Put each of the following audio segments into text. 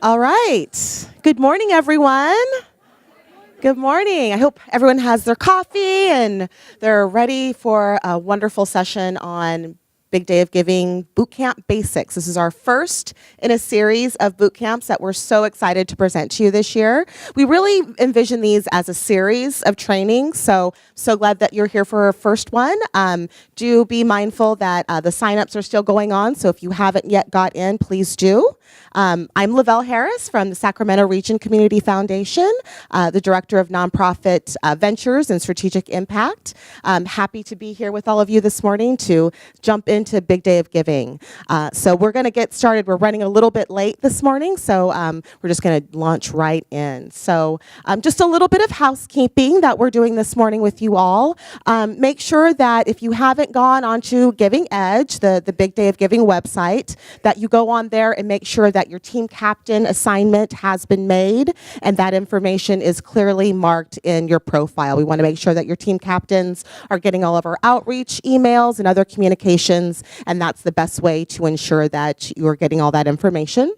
All right. Good morning, everyone. Good morning. I hope everyone has their coffee and they're ready for a wonderful session on Big Day of Giving Bootcamp Basics. This is our first in a series of boot camps that we're so excited to present to you this year. We really envision these as a series of trainings, so glad that you're here for our first one. Do be mindful that the signups are still going on, so if you haven't yet got in, please do. I'm Lavelle Harris from the Sacramento Region Community Foundation, the Director of Nonprofit Ventures and Strategic Impact. I'm happy to be here with all of you this morning to jump into Big Day of Giving. So we're going to get started. We're running a little bit late this morning, so we're just going to launch right in. So just a little bit of housekeeping that we're doing this morning with you all. Make sure that if you haven't gone onto Giving Edge, the Big Day of Giving website, that you go on there and make sure that your team captain assignment has been made and that information is clearly marked in your profile. We want to make sure that your team captains are getting all of our outreach emails and other communications, and that's the best way to ensure that you're getting all that information.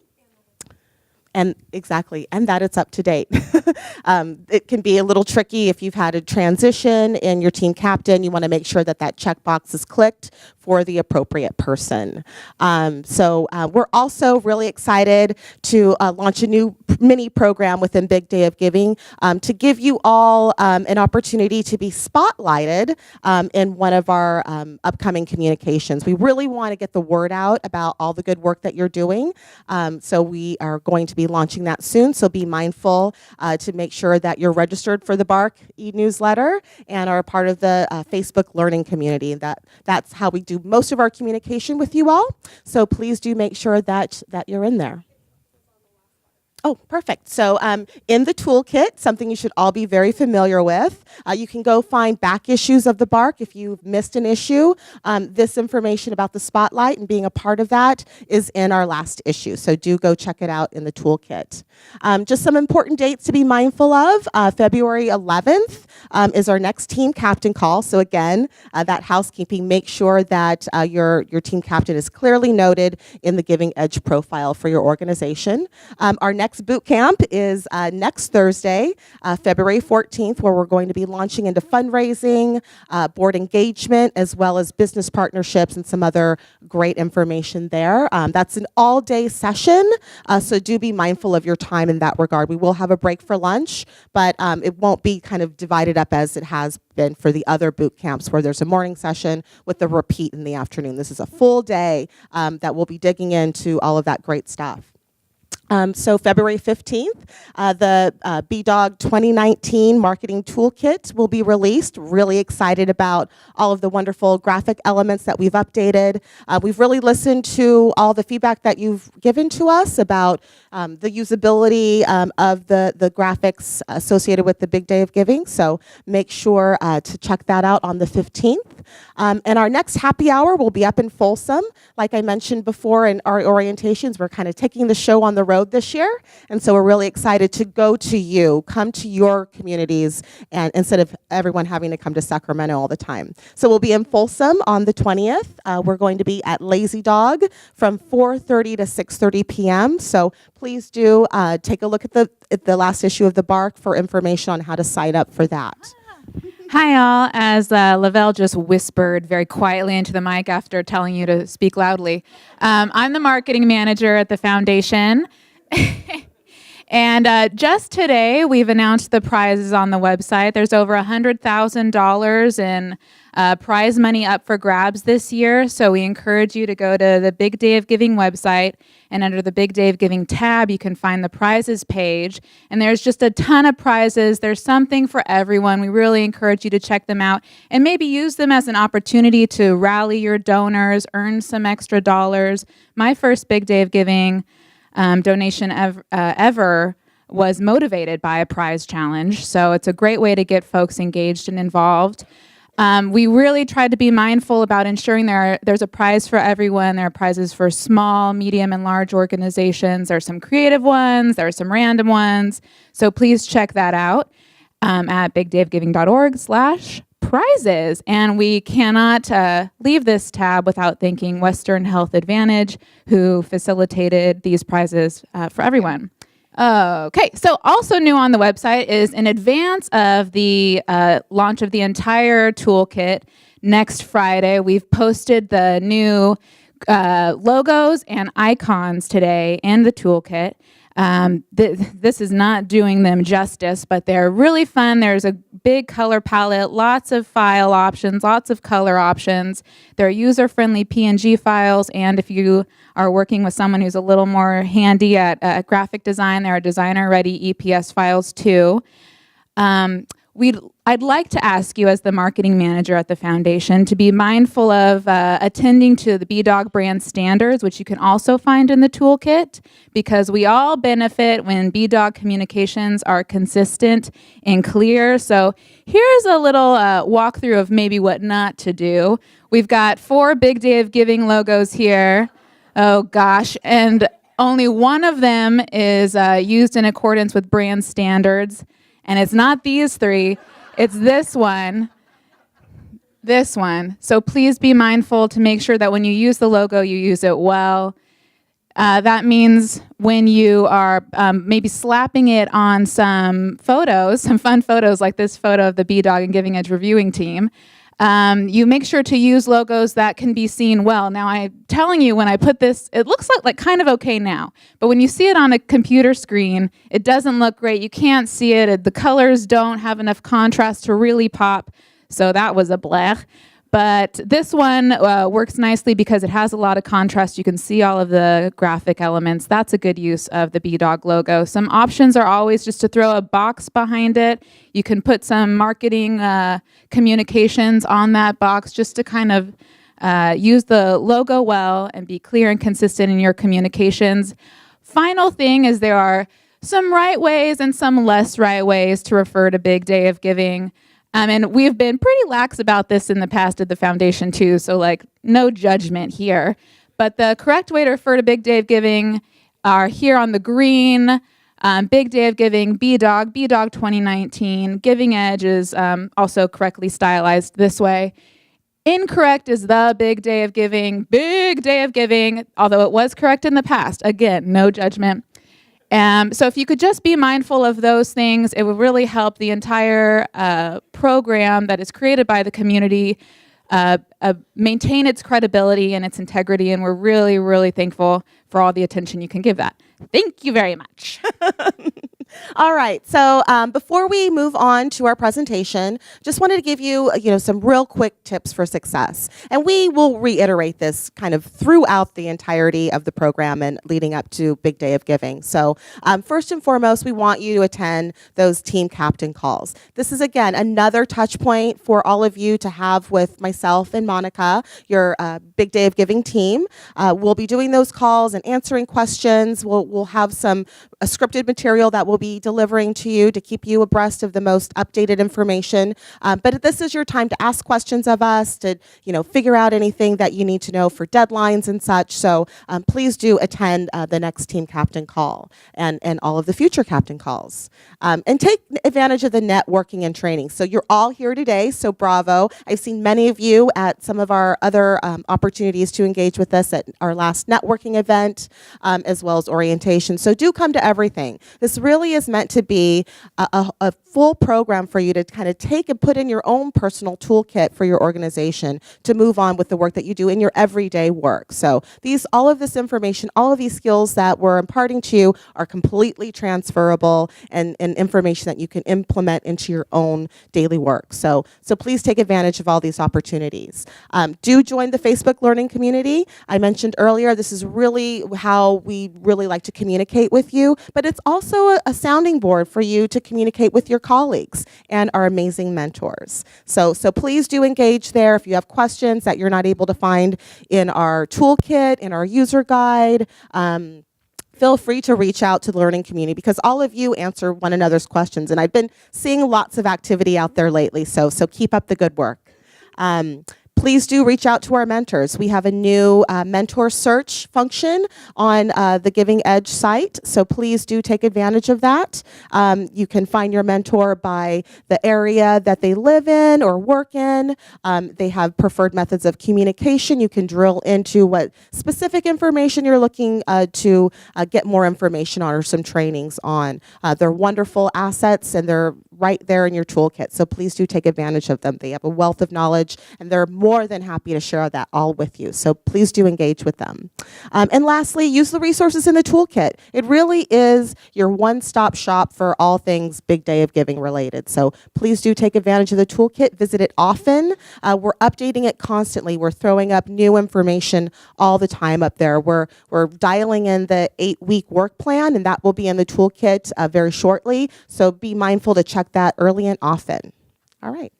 And exactly, and that it's up to date. It can be a little tricky if you've had a transition in your team captain. You want to make sure that that checkbox is clicked for the appropriate person. So we're also really excited to launch a new mini program within Big Day of Giving to give you all an opportunity to be spotlighted in one of our upcoming communications. We really want to get the word out about all the good work that you're doing. So we are going to be launching that soon, so be mindful to make sure that you're registered for the BARC e-newsletter and are a part of the Facebook learning community. That's how we do most of our communication with you all, so please do make sure that you're in there. Oh, perfect. So in the toolkit, something you should all be very familiar with, you can go find back issues of the BARC if you've missed an issue. This information about the spotlight and being a part of that is in our last issue, so do go check it out in the toolkit. Just some important dates to be mindful of. February 11th is our next team captain call. So again, that housekeeping, make sure that your team captain is clearly noted in the Giving Edge profile for your organization. Our next boot camp is next Thursday, February 14th, where we're going to be launching into fundraising, board engagement, as well as business partnerships and some other great information there. That's an all-day session, so do be mindful of your time in that regard. We will have a break for lunch, but it won't be kind of divided up as it has been for the other boot camps where there's a morning session with the repeat in the afternoon. This is a full day that we'll be digging into all of that great stuff. So February 15th, the BDOG2019 marketing toolkit will be released. Really excited about all of the wonderful graphic elements that we've updated. We've really listened to all the feedback that you've given to us about the usability of the graphics associated with the Big Day of Giving. So make sure to check that out on the 15th. And our next happy hour will be up in Folsom. Like I mentioned before in our orientations, we're kind of taking the show on the road this year, and so we're really excited to go to you, come to your communities, and instead of everyone having to come to Sacramento all the time. So we'll be in Folsom on the 20th. We're going to be at Lazy Dog from 4:30 to 6:30 p.m. So please do take a look at the last issue of the BARC for information on how to sign up for that. Hi all, as Lavelle just whispered very quietly into the mic after telling you to speak loudly. I'm the marketing manager at the foundation. And just today, we've announced the prizes on the website. There's over $100,000 in prize money up for grabs this year. So we encourage you to go to the Big Day of Giving website, and under the Big Day of Giving tab, you can find the prizes page. And there's just a ton of prizes. There's something for everyone. We really encourage you to check them out and maybe use them as an opportunity to rally your donors, earn some extra dollars. My first Big Day of Giving donation ever was motivated by a prize challenge. So it's a great way to get folks engaged and involved. We really tried to be mindful about ensuring there's a prize for everyone. There are prizes for small, medium, and large organizations. There are some creative ones. There are some random ones. So please check that out at bigdayofgiving.org/prizes. And we cannot leave this tab without thanking Western Health Advantage, who facilitated these prizes for everyone. Okay, so also new on the website is in advance of the launch of the entire toolkit next Friday, we've posted the new logos and icons today in the toolkit. This is not doing them justice, but they're really fun. There's a big color palette, lots of file options, lots of color options. They're user-friendly PNG files, and if you are working with someone who's a little more handy at graphic design, there are designer-ready EPS files too. I'd like to ask you as the marketing manager at the foundation to be mindful of attending to the BDOG brand standards, which you can also find in the toolkit, because we all benefit when BDOG communications are consistent and clear. So here's a little walkthrough of maybe what not to do. We've got 4 Big Day of Giving logos here. Oh gosh, and only one of them is used in accordance with brand standards. And it's not these 3, it's this one. This one. So please be mindful to make sure that when you use the logo, you use it well. That means when you are maybe slapping it on some photos, some fun photos like this photo of the BDOG and Giving Edge reviewing team, you make sure to use logos that can be seen well. Now, I'm telling you, when I put this, it looks like kind of okay now. But when you see it on a computer screen, it doesn't look great. You can't see it. The colors don't have enough contrast to really pop. So that was a blech. But this one works nicely because it has a lot of contrast. You can see all of the graphic elements. That's a good use of the BDOG logo. Some options are always just to throw a box behind it. You can put some marketing communications on that box just to kind of use the logo well and be clear and consistent in your communications. Final thing is there are some right ways and some less right ways to refer to Big Day of Giving. And we've been pretty lax about this in the past at the foundation too, so no judgment here. But the correct way to refer to Big Day of Giving are here on the green. Big Day of Giving, BDOG, BDOG2019. Giving Edge is also correctly stylized this way. Incorrect is the Big Day of Giving, although it was correct in the past. Again, no judgment. So if you could just be mindful of those things, it would really help the entire program that is created by the community maintain its credibility and its integrity, and we're really, really thankful for all the attention you can give that. Thank you very much. All right, so before we move on to our presentation, just wanted to give you, some real quick tips for success. And we will reiterate this kind of throughout the entirety of the program and leading up to Big Day of Giving. So first and foremost, we want you to attend those team captain calls. This is, again, another touch point for all of you to have with myself and Monica, your Big Day of Giving team. We'll be doing those calls and answering questions. We'll have some scripted material that we'll be delivering to you to keep you abreast of the most updated information. But this is your time to ask questions of us, to figure out anything that you need to know for deadlines and such. So please do attend the next team captain call and all of the future captain calls. And take advantage of the networking and training. So you're all here today, so bravo. I've seen many of you at some of our other opportunities to engage with us at our last networking event, as well as orientation. So do come to everything. This really is meant to be a full program for you to kind of take and put in your own personal toolkit for your organization to move on with the work that you do in your everyday work. So all of this information, all of these skills that we're imparting to you are completely transferable and information that you can implement into your own daily work. So please take advantage of all these opportunities. Do join the Facebook learning community. I mentioned earlier, this is really how we really like to communicate with you, but it's also a sounding board for you to communicate with your colleagues and our amazing mentors. So please do engage there. If you have questions that you're not able to find in our toolkit, in our user guide, feel free to reach out to the learning community because all of you answer one another's questions. And I've been seeing lots of activity out there lately, so keep up the good work. please do reach out to our mentors. We have a new mentor search function on the Giving Edge site, so please do take advantage of that. You can find your mentor by the area that they live in or work in. They have preferred methods of communication. You can drill into what specific information you're looking to get more information on or some trainings on. They're wonderful assets, and they're right there in your toolkit, so please do take advantage of them. They have a wealth of knowledge, and they're more than happy to share that all with you, so please do engage with them. And lastly, use the resources in the toolkit. It really is your one-stop shop for all things Big Day of Giving related, so please do take advantage of the toolkit. Visit it often. We're updating it constantly. We're throwing up new information all the time up there. We're dialing in the 8-week work plan, and that will be in the toolkit very shortly, so be mindful to check that early and often. All right.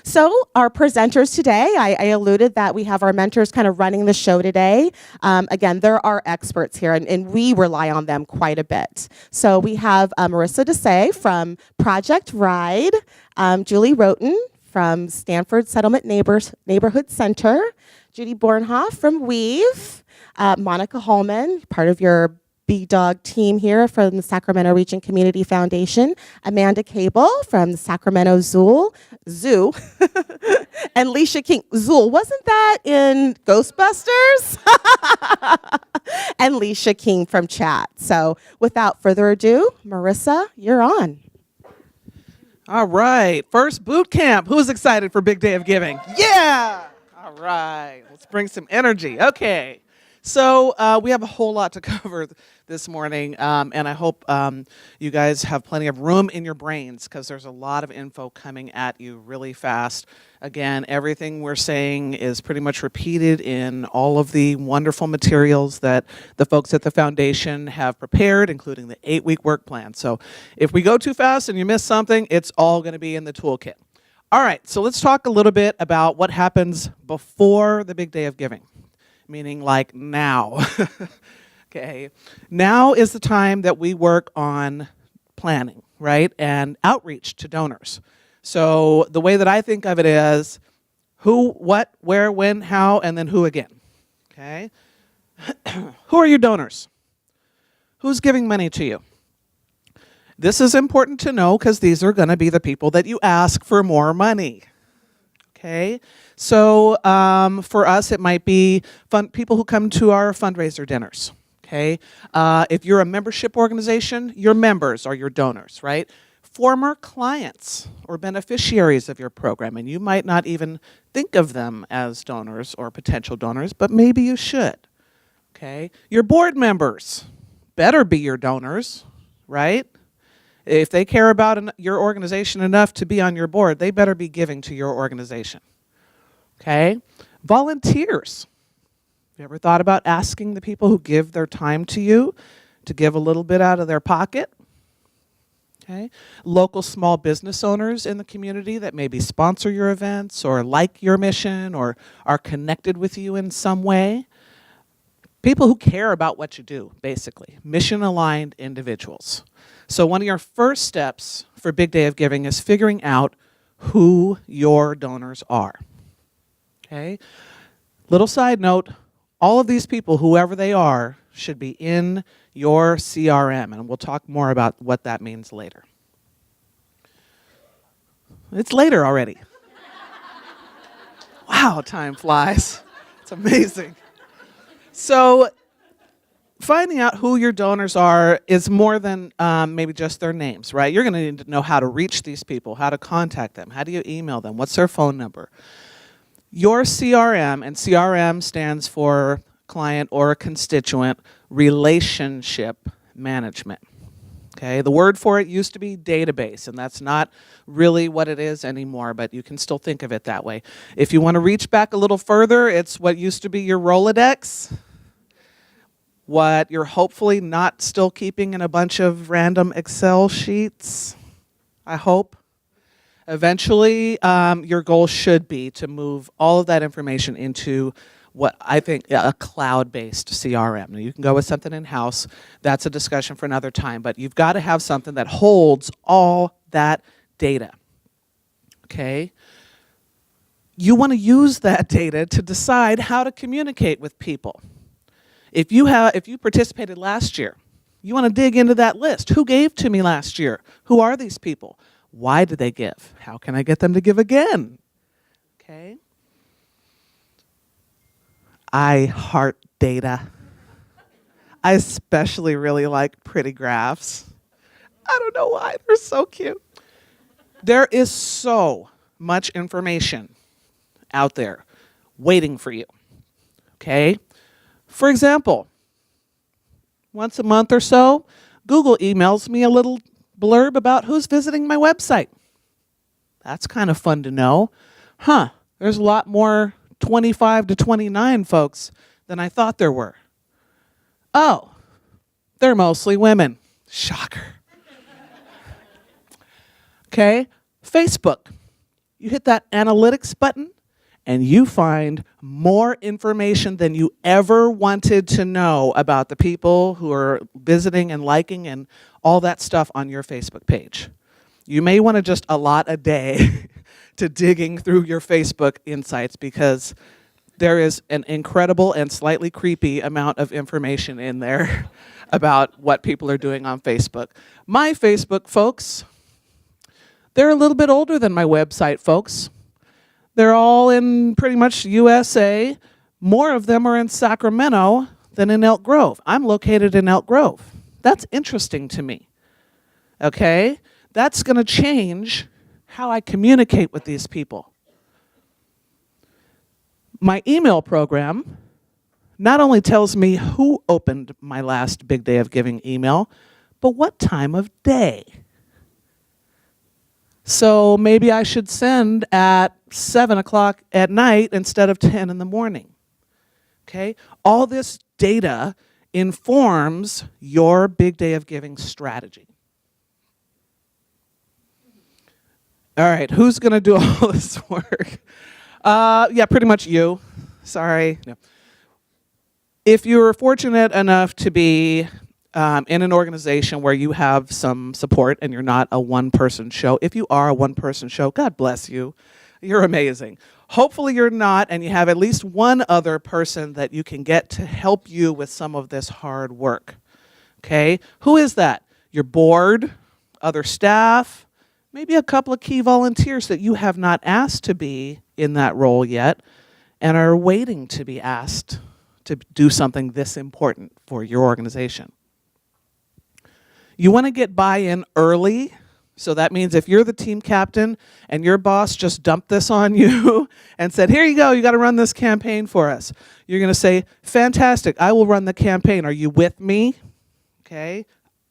So our presenters today, I alluded that we have our mentors kind of running the show today. Again, they're our experts here, and we rely on them quite a bit. So we have MARISA Desai from Project Ride, Julie Roten from Stanford Settlement Neighborhood Center, Judy BORNHOEFT from Weave, Monica Holman, part of your BDOG team here from the Sacramento Region Community Foundation, Amanda Cable from the Sacramento Zoo, and Leisha King. Zool, wasn't that in Ghostbusters? And Leisha King from Chat. So without further ado, MARISA, you're on. All right, first boot camp. Who's excited for Big Day of Giving? Yeah! All right, let's bring some energy. Okay. So we have a whole lot to cover this morning, and I hope you guys have plenty of room in your brains because there's a lot of info coming at you really fast. Again, everything we're saying is pretty much repeated in all of the wonderful materials that the folks at the foundation have prepared, including the 8-week work plan. So if we go too fast and you miss something, it's all going to be in the toolkit. All right, so let's talk a little bit about what happens before the Big Day of Giving. Meaning like now. Okay. Now is the time that we work on planning, right? And outreach to donors. So the way that I think of it is who, what, where, when, how, and then who again. Okay. Who are your donors? Who's giving money to you? This is important to know because these are going to be the people that you ask for more money. Okay, so for us, it might be people who come to our fundraiser dinners. Okay, if you're a membership organization, your members are your donors, right? Former clients or beneficiaries of your program, and you might not even think of them as donors or potential donors, but maybe you should. Okay, your board members better be your donors, right? If they care about your organization enough to be on your board, they better be giving to your organization. Okay? Volunteers. You ever thought about asking the people who give their time to you to give a little bit out of their pocket? Okay? Local small business owners in the community that maybe sponsor your events or like your mission or are connected with you in some way. People who care about what you do, basically. Mission-aligned individuals. So one of your first steps for Big Day of Giving is figuring out who your donors are. Okay? Little side note, all of these people, whoever they are, should be in your CRM, and we'll talk more about what that means later. It's later already. Wow, time flies. It's amazing. So finding out who your donors are is more than maybe just their names, right? You're going to need to know how to reach these people, how to contact them, how do you email them, what's their phone number. Your CRM, and CRM stands for client or constituent relationship management. Okay, the word for it used to be database, and that's not really what it is anymore, but you can still think of it that way. If you want to reach back a little further, it's what used to be your Rolodex, what you're hopefully not still keeping in a bunch of random Excel sheets, I hope. Eventually, your goal should be to move all of that information into what I think a cloud-based CRM. Now, you can go with something in-house. That's a discussion for another time, but you've got to have something that holds all that data. Okay? You want to use that data to decide how to communicate with people. If you participated last year, you want to dig into that list. Who gave to me last year? Who are these people? Why did they give? How can I get them to give again? Okay. I heart data. I especially really like pretty graphs. I don't know why, they're so cute. There is so much information out there waiting for you, okay? For example, once a month or so, Google emails me a little blurb about who's visiting my website. That's kind of fun to know. There's a lot more 25 to 29 folks than I thought there were. Oh, they're mostly women. Shocker. Okay, Facebook. You hit that analytics button and you find more information than you ever wanted to know about the people who are visiting and liking and all that stuff on your Facebook page. You may want to just allot a day to digging through your Facebook insights because there is an incredible and slightly creepy amount of information in there about what people are doing on Facebook. My Facebook folks, they're a little bit older than my website folks. They're all in pretty much USA. More of them are in Sacramento than in Elk Grove. I'm located in Elk Grove. That's interesting to me. Okay? That's going to change how I communicate with these people. My email program not only tells me who opened my last Big Day of Giving email, but what time of day. So maybe I should send at 7 o'clock at night instead of 10 in the morning. Okay? All this data informs your Big Day of Giving strategy. All right, who's going to do all this work? Yeah, pretty much you. Sorry. No. If you're fortunate enough to be in an organization where you have some support and you're not a one-person show, if you are a one-person show, God bless you. You're amazing. Hopefully you're not, and you have at least one other person that you can get to help you with some of this hard work. Okay? Who is that? Your board, other staff, maybe a couple of key volunteers that you have not asked to be in that role yet and are waiting to be asked to do something this important for your organization. You want to get buy-in early. So that means if you're the team captain and your boss just dumped this on you and said, here you go, you got to run this campaign for us. You're going to say, fantastic, I will run the campaign. Are you with me? Okay.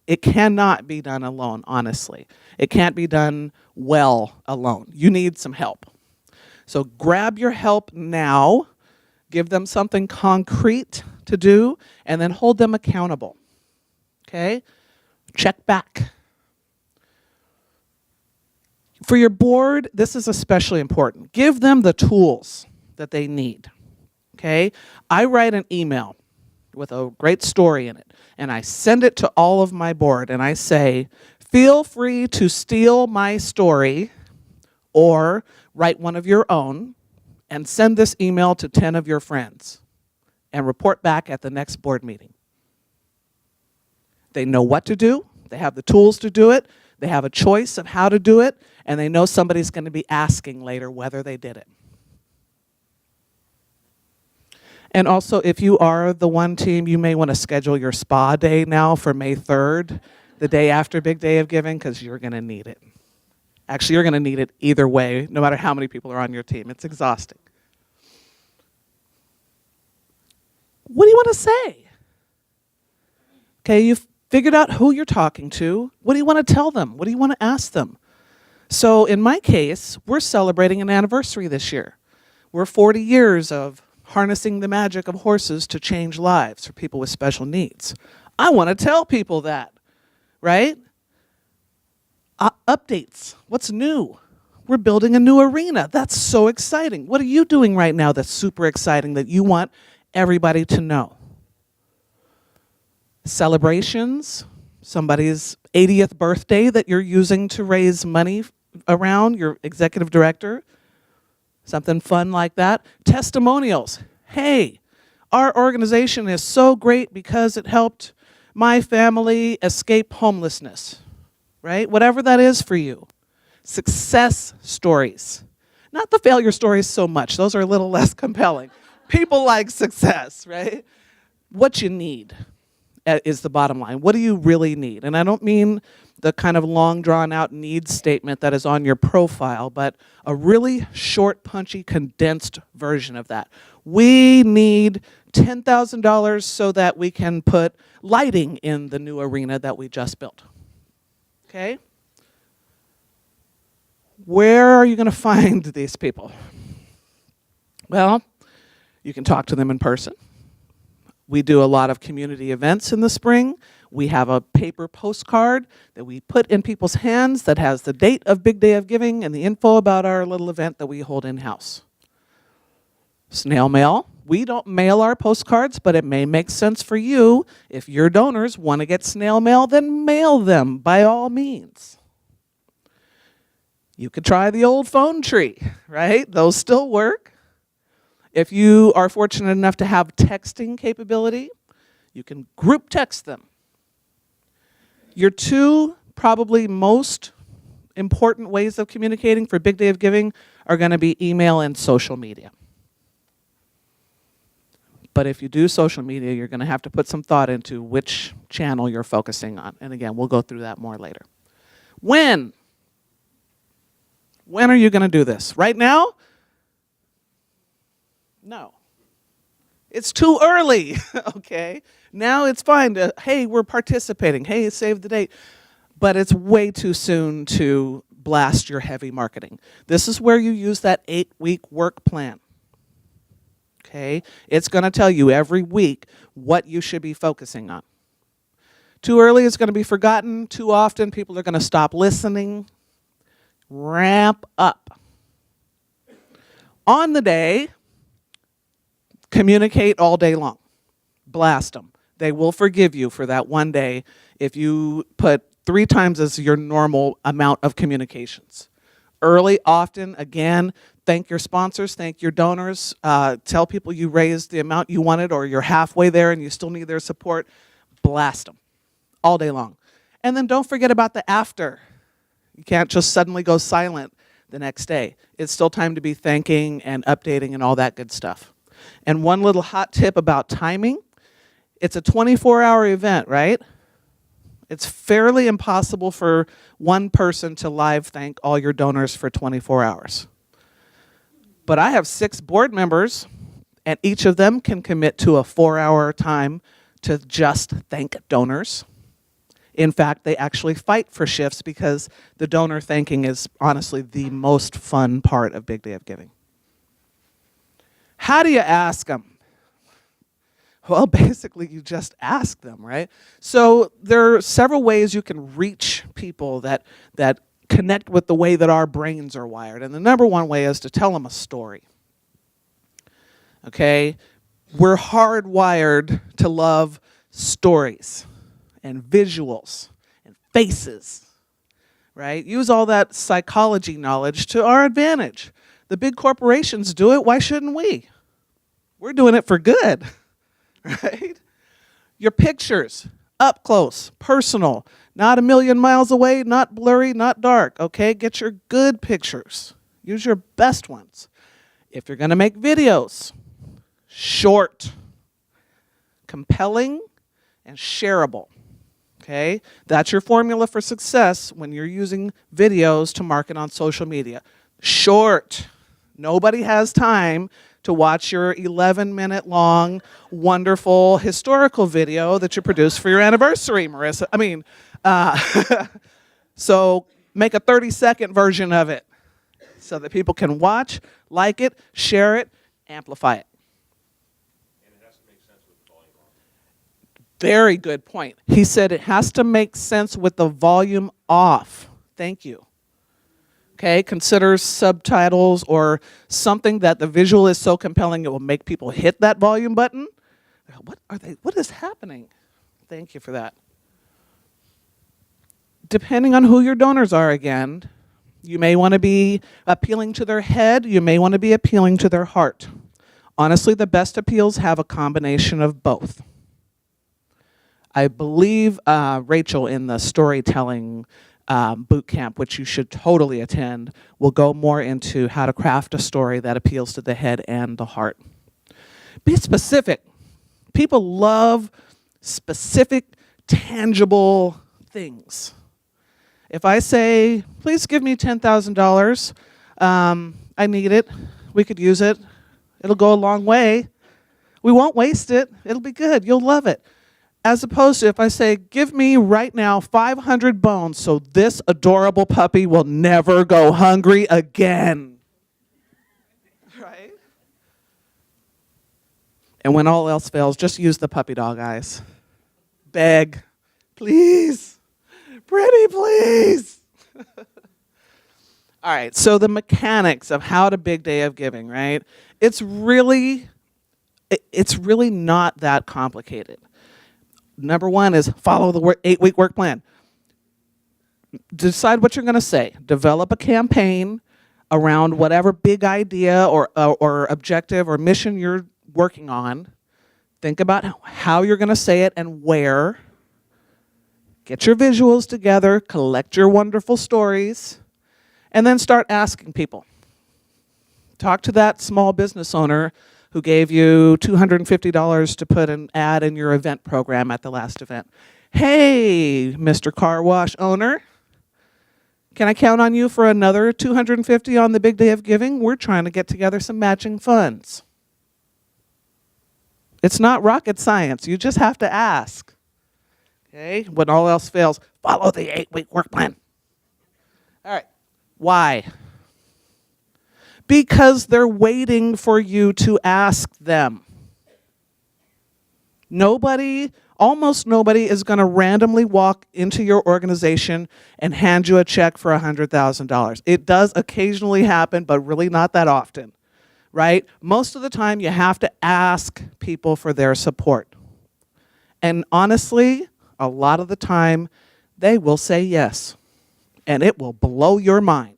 It cannot be done alone, honestly. It can't be done well alone. You need some help. So grab your help now, give them something concrete to do, and then hold them accountable. Okay? Check back. For your board, this is especially important. Give them the tools that they need. Okay? I write an email with a great story in it, and I send it to all of my board, and I say, feel free to steal my story or write one of your own and send this email to 10 of your friends and report back at the next board meeting. They know what to do. They have the tools to do it. They have a choice of how to do it, and they know somebody's going to be asking later whether they did it. And also, if you are the one team, you may want to schedule your spa day now for May 3rd, the day after Big Day of Giving, because you're going to need it. Actually, you're going to need it either way, no matter how many people are on your team. It's exhausting. What do you want to say? Okay, you've figured out who you're talking to. What do you want to tell them? What do you want to ask them? So in my case, we're celebrating an anniversary this year. We're 40 years of harnessing the magic of horses to change lives for people with special needs. I want to tell people that, right? Updates. What's new? We're building a new arena. That's so exciting. What are you doing right now that's super exciting that you want everybody to know? Celebrations, somebody's 80th birthday that you're using to raise money around, your executive director. Something fun like that. Testimonials. Hey, our organization is so great because it helped my family escape homelessness, right? Whatever that is for you. Success stories. Not the failure stories so much. Those are a little less compelling. People like success, right? What you need is the bottom line. What do you really need? And I don't mean the kind of long drawn out needs statement that is on your profile, but a really short, punchy, condensed version of that. We need $10,000 so that we can put lighting in the new arena that we just built. Okay? Where are you going to find these people? Well, you can talk to them in person. We do a lot of community events in the spring. We have a paper postcard that we put in people's hands that has the date of Big Day of Giving and the info about our little event that we hold in-house. Snail mail. We don't mail our postcards, but it may make sense for you. If your donors want to get snail mail, then mail them by all means. You could try the old phone tree, right? Those still work. If you are fortunate enough to have texting capability, you can group text them. Your two probably most important ways of communicating for Big Day of Giving are going to be email and social media. But if you do social media, you're going to have to put some thought into which channel you're focusing on. And again, we'll go through that more later. When are you going to do this? Right now? No. It's too early, okay? Now it's fine to, hey, we're participating. Hey, save the date. But it's way too soon to blast your heavy marketing. This is where you use that 8-week work plan. Okay? It's going to tell you every week what you should be focusing on. Too early, it's going to be forgotten. Too often, people are going to stop listening. Ramp up. On the day, communicate all day long. Blast them. They will forgive you for that one day if you put 3 times as your normal amount of communications. Early, often, again, thank your sponsors, thank your donors, tell people you raised the amount you wanted or you're halfway there and you still need their support. Blast them all day long. And then don't forget about the after. You can't just suddenly go silent the next day. It's still time to be thanking and updating and all that good stuff. And one little hot tip about timing, it's a 24-hour event, right? It's fairly impossible for one person to live thank all your donors for 24 hours. But I have 6 board members, and each of them can commit to a 4-hour time to just thank donors. In fact, they actually fight for shifts because the donor thanking is honestly the most fun part of Big Day of Giving. How do you ask them? Well, basically, you just ask them, right? So there are several ways you can reach people that connect with the way that our brains are wired. And the number one way is to tell them a story. Okay? We're hardwired to love stories and visuals and faces, right? Use all that psychology knowledge to our advantage. The big corporations do it, why shouldn't we? We're doing it for good, right? Your pictures, up close, personal, not a million miles away, not blurry, not dark, okay? Get your good pictures. Use your best ones. If you're gonna make videos, short, compelling, and shareable. Okay, that's your formula for success when you're using videos to market on social media. Short. Nobody has time to watch your 11-minute long, wonderful historical video that you produced for your anniversary, Marissa. So make a 30-second version of it so that people can watch, like it, share it, amplify it. Very good point. He said it has to make sense with the volume off. Thank you. Okay, consider subtitles or something that the visual is so compelling it will make people hit that volume button. What is happening? Thank you for that. Depending on who your donors are again, You may want to be appealing to their head. You may want to be appealing to their heart. Honestly, the best appeals have a combination of both. I believe Rachel in the storytelling bootcamp, which you should totally attend, will go more into how to craft a story that appeals to the head and the heart. Be specific. People love specific, tangible things. If I say, please give me $10,000, I need it, we could use it, it'll go a long way. We won't waste it, it'll be good, you'll love it. As opposed to if I say, give me right now 500 bones so this adorable puppy will never go hungry again. Right? And when all else fails, just use the puppy dog eyes. Beg, please, pretty please. All right, so the mechanics of how to big day of giving, right? It's really not that complicated. Number one is follow the 8-week work plan. Decide what you're going to say. Develop a campaign around whatever big idea or objective or mission you're working on. Think about how you're going to say it and where. Get your visuals together, collect your wonderful stories, and then start asking people. Talk to that small business owner who gave you $250 to put an ad in your event program at the last event. Hey, Mr. Car Wash owner, can I count on you for another $250 on the big day of giving? We're trying to get together some matching funds. It's not rocket science. You just have to ask. Okay? When all else fails, follow the 8-week work plan. All right. Why? Because they're waiting for you to ask them. Almost nobody is going to randomly walk into your organization and hand you a check for $100,000. It does occasionally happen, but really not that often, right? Most of the time, you have to ask people for their support. And honestly, a lot of the time, they will say yes, and it will blow your mind.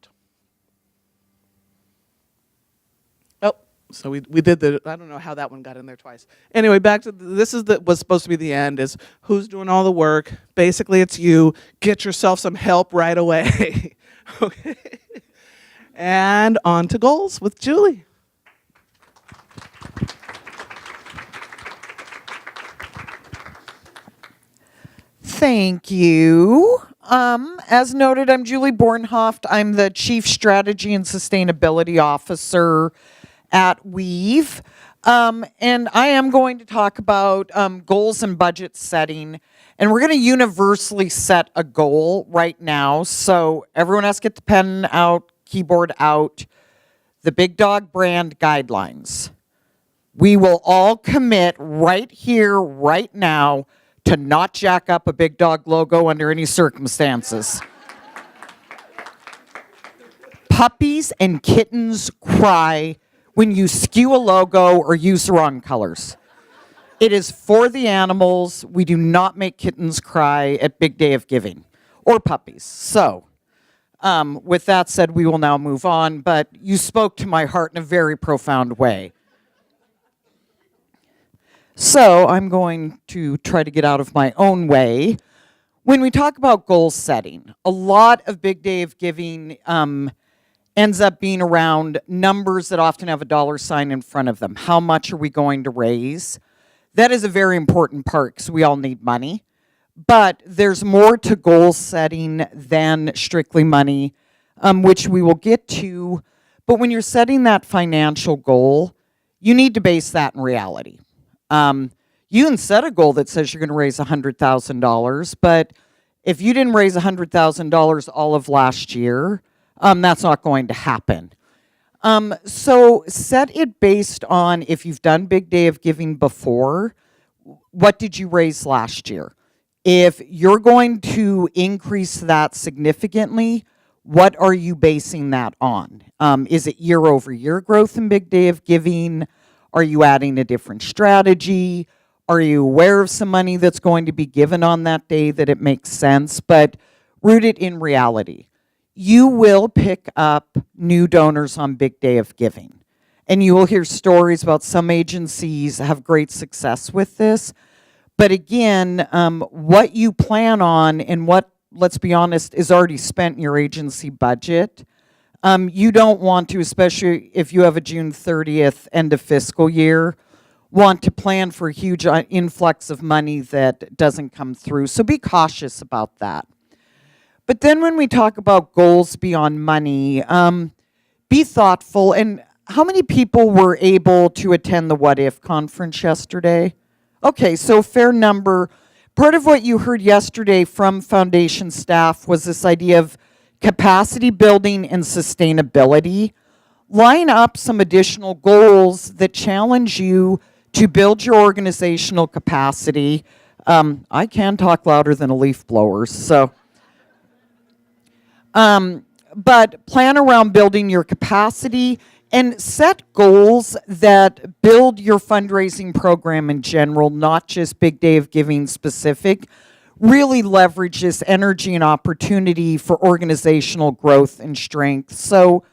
So we did I don't know how that one got in there twice. Anyway, back to, was supposed to be the end, is who's doing all the work. Basically, it's you. Get yourself some help right away. Okay. And on to goals with Julie. Thank you. As noted, I'm Julie BORNHOEFT. I'm the Chief Strategy and Sustainability Officer at Weave. And I am going to talk about goals and budget setting. And we're going to universally set a goal right now. So everyone has to get the pen out, keyboard out, the Big Dog brand guidelines. We will all commit right here, right now, to not jack up a Big Dog logo under any circumstances. Puppies and kittens cry when you skew a logo or use the wrong colors. It is for the animals. We do not make kittens cry at Big Day of Giving, or puppies. So, with that said, we will now move on, but you spoke to my heart in a very profound way. So, I'm going to try to get out of my own way. When we talk about goal setting, a lot of Big Day of Giving ends up being around numbers that often have a dollar sign in front of them. How much are we going to raise? That is a very important part because we all need money. But there's more to goal setting than strictly money, which we will get to. But when you're setting that financial goal, you need to base that in reality. You can set a goal that says you're going to raise $100,000, but if you didn't raise $100,000 all of last year, that's not going to happen. So set it based on, if you've done Big Day of Giving before, what did you raise last year? If you're going to increase that significantly, what are you basing that on? Is it year-over-year growth in Big Day of Giving? Are you adding a different strategy? Are you aware of some money that's going to be given on that day that it makes sense? But root it in reality. you will pick up new donors on Big Day of Giving. And you will hear stories about some agencies have great success with this. But again, what you plan on and what, let's be honest, is already spent in your agency budget, you don't want to, especially if you have a June 30th end of fiscal year, want to plan for a huge influx of money that doesn't come through. So be cautious about that. But then when we talk about goals beyond money, be thoughtful. And how many people were able to attend the What If conference yesterday? Okay, so fair number. Part of what you heard yesterday from foundation staff was this idea of capacity building and sustainability. Line up some additional goals that challenge you to build your organizational capacity. I can talk louder than a leaf blower, so. But plan around building your capacity and set goals that build your fundraising program in general, not just Big Day of Giving specific. Really leverage this energy and opportunity for organizational growth and strength. So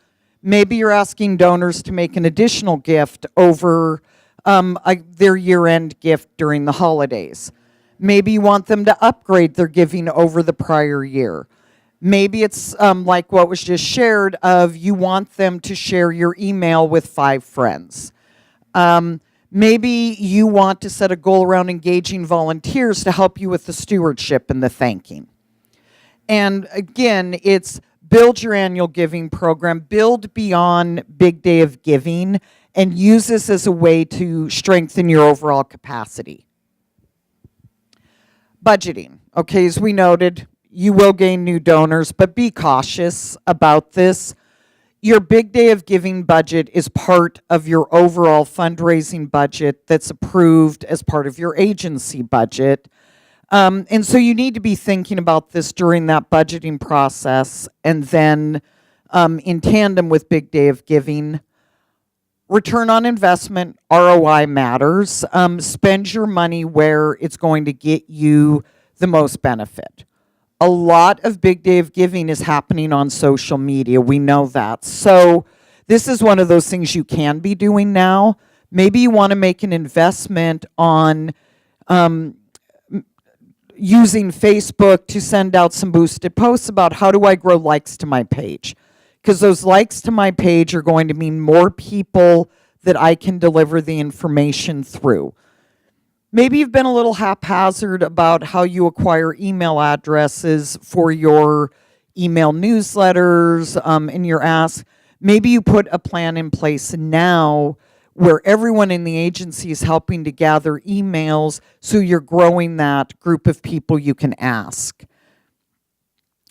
maybe you're asking donors to make an additional gift over their year-end gift during the holidays. Maybe you want them to upgrade their giving over the prior year. Maybe it's like what was just shared of you want them to share your email with 5 friends. Maybe you want to set a goal around engaging volunteers to help you with the stewardship and the thanking. And again, it's build your annual giving program, build beyond Big Day of Giving, and use this as a way to strengthen your overall capacity. Budgeting. Okay, as we noted, you will gain new donors, but be cautious about this. Your Big Day of Giving budget is part of your overall fundraising budget that's approved as part of your agency budget. And so you need to be thinking about this during that budgeting process, and then in tandem with Big Day of Giving. Return on investment, ROI matters. Spend your money where it's going to get you the most benefit. A lot of Big Day of Giving is happening on social media. We know that. So this is one of those things you can be doing now. Maybe you want to make an investment on using Facebook to send out some boosted posts about how do I grow likes to my page. Because those likes to my page are going to mean more people that I can deliver the information through. Maybe you've been a little haphazard about how you acquire email addresses for your email newsletters and your ask. Maybe you put a plan in place now where everyone in the agency is helping to gather emails, so you're growing that group of people you can ask.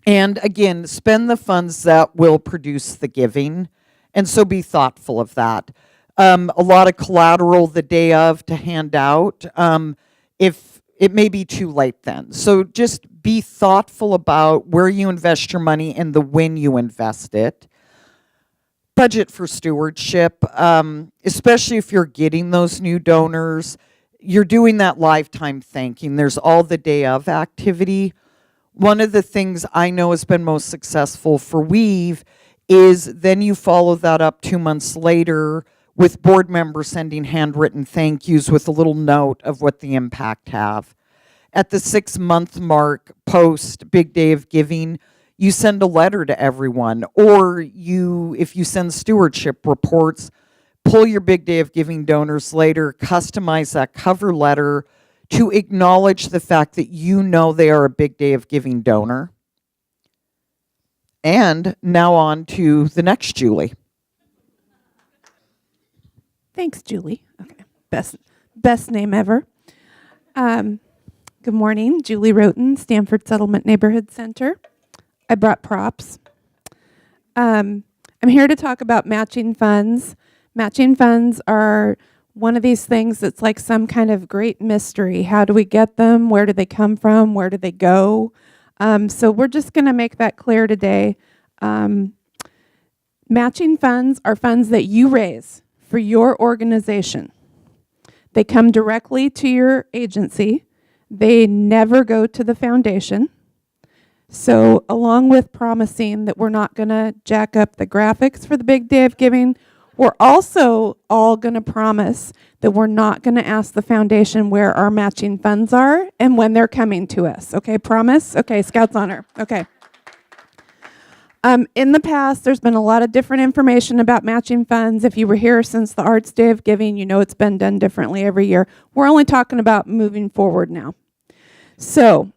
And again, spend the funds that will produce the giving, and so be thoughtful of that. A lot of collateral the day of to hand out, if it may be too late then. So just be thoughtful about where you invest your money and the when you invest it. Budget for stewardship, especially if you're getting those new donors. You're doing that lifetime thanking. There's all the day of activity. One of the things I know has been most successful for Weave is then you follow that up 2 months later with board members sending handwritten thank yous with a little note of what the impact have. At the 6-month mark post Big Day of Giving, you send a letter to everyone, or if you send stewardship reports, pull your Big Day of Giving donors later, customize that cover letter to acknowledge the fact that you know they are a Big Day of Giving donor. And now on to the next Julie. Thanks, Julie. Okay, best name ever. Good morning, Julie Roten, Stanford Settlement Neighborhood Center. I brought props. I'm here to talk about matching funds. Matching funds are one of these things that's like some kind of great mystery. How do we get them? Where do they come from? Where do they go? So we're just going to make that clear today. Matching funds are funds that you raise for your organization. They come directly to your agency. They never go to the foundation. So along with promising that we're not going to jack up the graphics for the big day of giving, we're also all going to promise that we're not going to ask the foundation where our matching funds are and when they're coming to us. Okay, promise? Okay, Scouts Honor. Okay. In the past, there's been a lot of different information about matching funds. If you were here since the Arts Day of Giving, you know it's been done differently every year. We're only talking about moving forward now. So,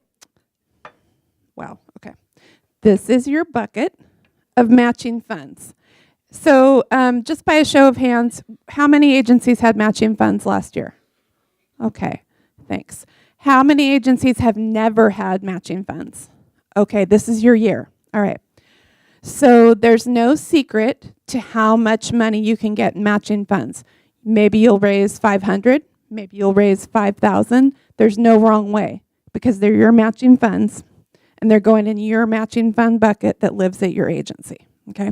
wow, okay. This is your bucket of matching funds. So just by a show of hands, how many agencies had matching funds last year? Okay, thanks. How many agencies have never had matching funds? Okay, this is your year. All right. So there's no secret to how much money you can get in matching funds. Maybe you'll raise 500, maybe you'll raise 5,000. There's no wrong way because they're your matching funds and they're going in your matching fund bucket that lives at your agency, okay?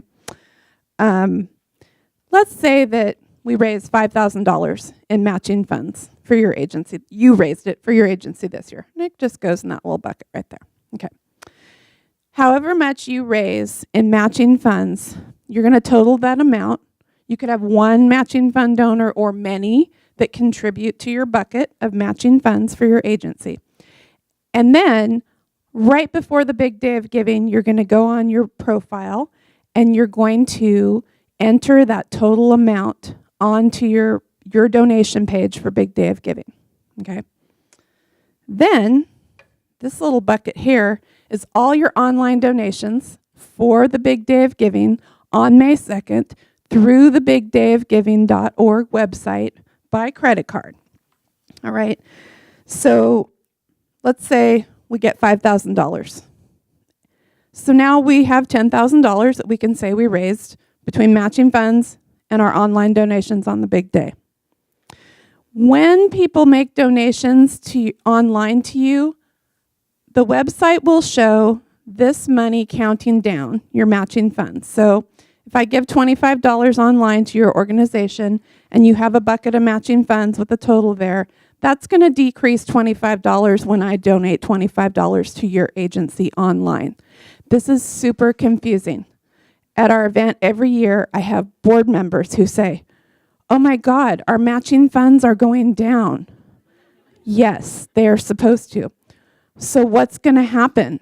Let's say that we raised $5,000 in matching funds for your agency. You raised it for your agency this year. And it just goes in that little bucket right there, okay? However much you raise in matching funds, you're going to total that amount. You could have one matching fund donor or many that contribute to your bucket of matching funds for your agency. And then right before the big day of giving, you're going to go on your profile and you're going to enter that total amount onto your donation page for big day of giving, okay? Then this little bucket here is all your online donations for the big day of giving on May 2nd through the bigdayofgiving.org website by credit card, all right? So let's say we get $5,000. So now we have $10,000 that we can say we raised between matching funds and our online donations on the big day. When people make donations online to you, the website will show this money counting down your matching funds. So if I give $25 online to your organization and you have a bucket of matching funds with a total there, that's going to decrease $25 when I donate $25 to your agency online. This is super confusing. At our event every year, I have board members who say, oh my God, our matching funds are going down. Yes, they are supposed to. So what's going to happen?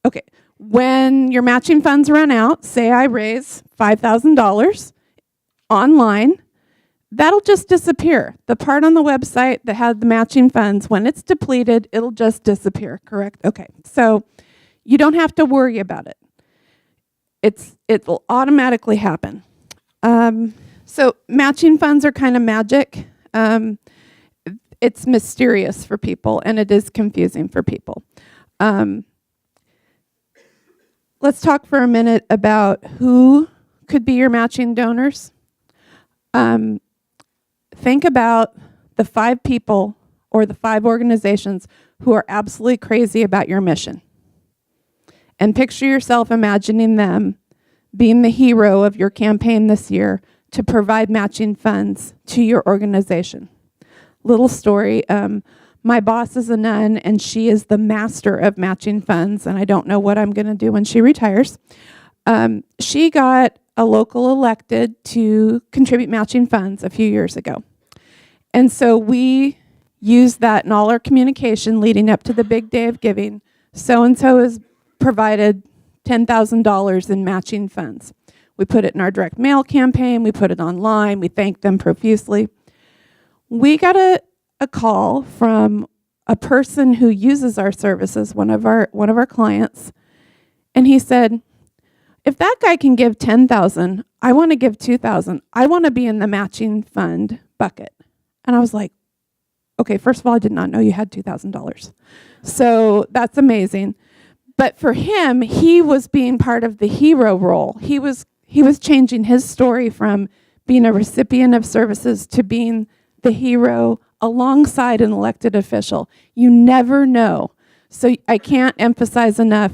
Okay, when your matching funds run out, say I raise $5,000 online, that'll just disappear. The part on the website that had the matching funds, when it's depleted, it'll just disappear, correct? Okay, so you don't have to worry about it. It'll automatically happen. So matching funds are kind of magic. It's mysterious for people, and it is confusing for people. Let's talk for a minute about who could be your matching donors. Think about the 5 people or the 5 organizations who are absolutely crazy about your mission. And picture yourself imagining them being the hero of your campaign this year to provide matching funds to your organization. Little story, my boss is a nun and she is the master of matching funds, and I don't know what I'm going to do when she retires. She got a local elected to contribute matching funds a few years ago. And so we used that in all our communication leading up to the big day of giving. So-and-so has provided $10,000 in matching funds. We put it in our direct mail campaign, we put it online, we thanked them profusely. We got a call from a person who uses our services, one of our clients, and he said, if that guy can give $10,000, I want to give $2,000. I want to be in the matching fund bucket. And I was like, okay, first of all, I did not know you had $2,000. So that's amazing. But for him, he was being part of the hero role. He was changing his story from being a recipient of services to being the hero alongside an elected official. You never know. So I can't emphasize enough.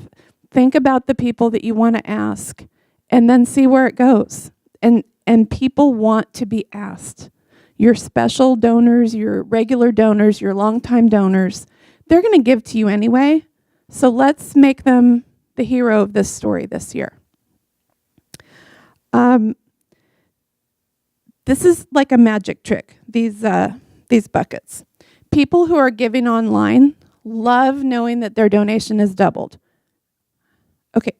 Think about the people that you want to ask and then see where it goes. And people want to be asked. Your special donors, your regular donors, your longtime donors, they're going to give to you anyway. So let's make them the hero of this story this year. This is like a magic trick, these buckets. People who are giving online love knowing that their donation is doubled. Okay.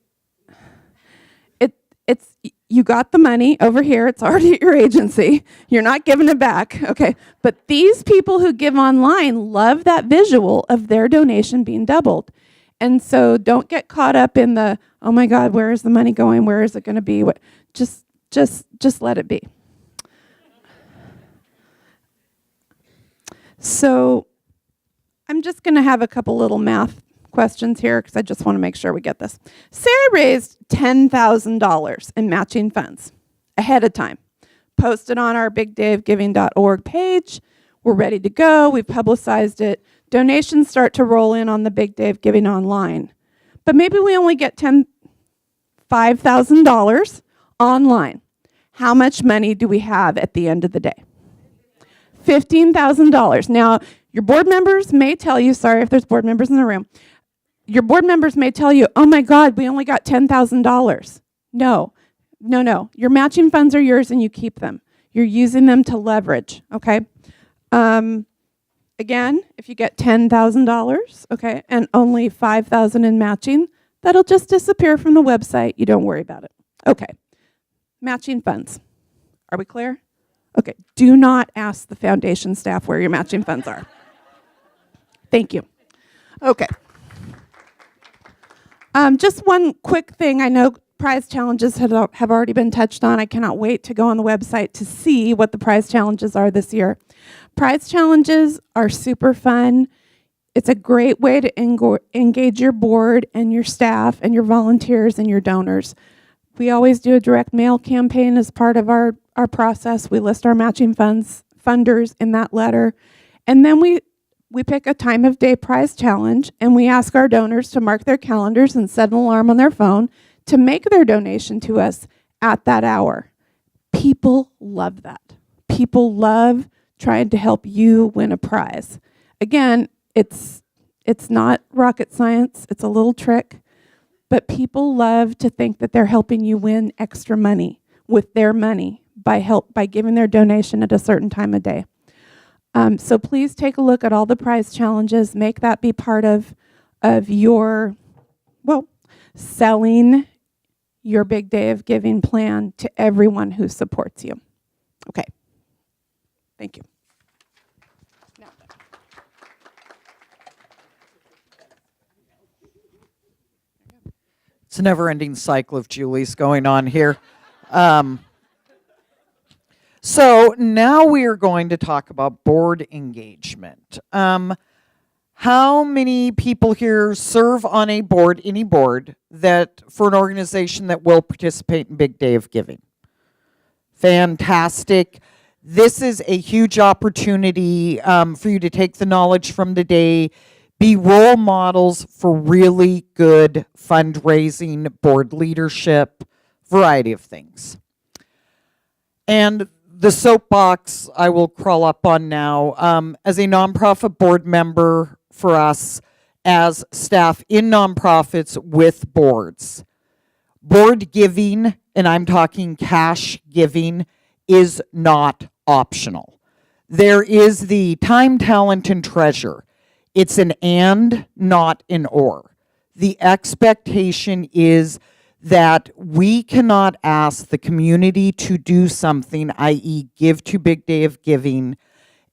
It's you got the money over here, it's already at your agency. You're not giving it back, okay? But these people who give online love that visual of their donation being doubled. And so don't get caught up in the, oh my God, where is the money going? Where is it going to be? What? Just let it be. So I'm just going to have a couple little math questions here because I just want to make sure we get this. Say I raised $10,000 in matching funds ahead of time. Posted on our bigdayofgiving.org page. We're ready to go. We've publicized it. Donations start to roll in on the Big Day of Giving online. But maybe we only get $5,000 online. How much money do we have at the end of the day? $15,000. Now, your board members may tell you, sorry if there's board members in the room, your board members may tell you, oh my God, we only got $10,000. No. Your matching funds are yours and you keep them. You're using them to leverage, okay? Again, if you get $10,000, okay, and only $5,000 in matching, that'll just disappear from the website. You don't worry about it. Okay, matching funds. Are we clear? Okay, do not ask the foundation staff where your matching funds are. Thank you. Okay. Just one quick thing. I know prize challenges have already been touched on. I cannot wait to go on the website to see what the prize challenges are this year. Prize challenges are super fun. It's a great way to engage your board and your staff and your volunteers and your donors. We always do a direct mail campaign as part of our process. We list our matching funders in that letter. And then we pick a time of day prize challenge, and we ask our donors to mark their calendars and set an alarm on their phone to make their donation to us at that hour. People love that. People love trying to help you win a prize. Again, it's not rocket science. It's a little trick. But people love to think that they're helping you win extra money with their money by giving their donation at a certain time of day. So please take a look at all the prize challenges. Make that be part of your, selling your Big Day of Giving plan to everyone who supports you. Okay. Thank you. It's a never-ending cycle of Julie's going on here. So now we are going to talk about board engagement. How many people here serve on a board, any board, that for an organization that will participate in Big Day of Giving? Fantastic. This is a huge opportunity for you to take the knowledge from the day, be role models for really good fundraising, board leadership, variety of things. And the soapbox I will crawl up on now. As a nonprofit board member for us, as staff in nonprofits with boards, board giving, and I'm talking cash giving, is not optional. There is the time, talent, and treasure. It's an and, not an or. The expectation is that we cannot ask the community to do something, i.e. give to Big Day of Giving,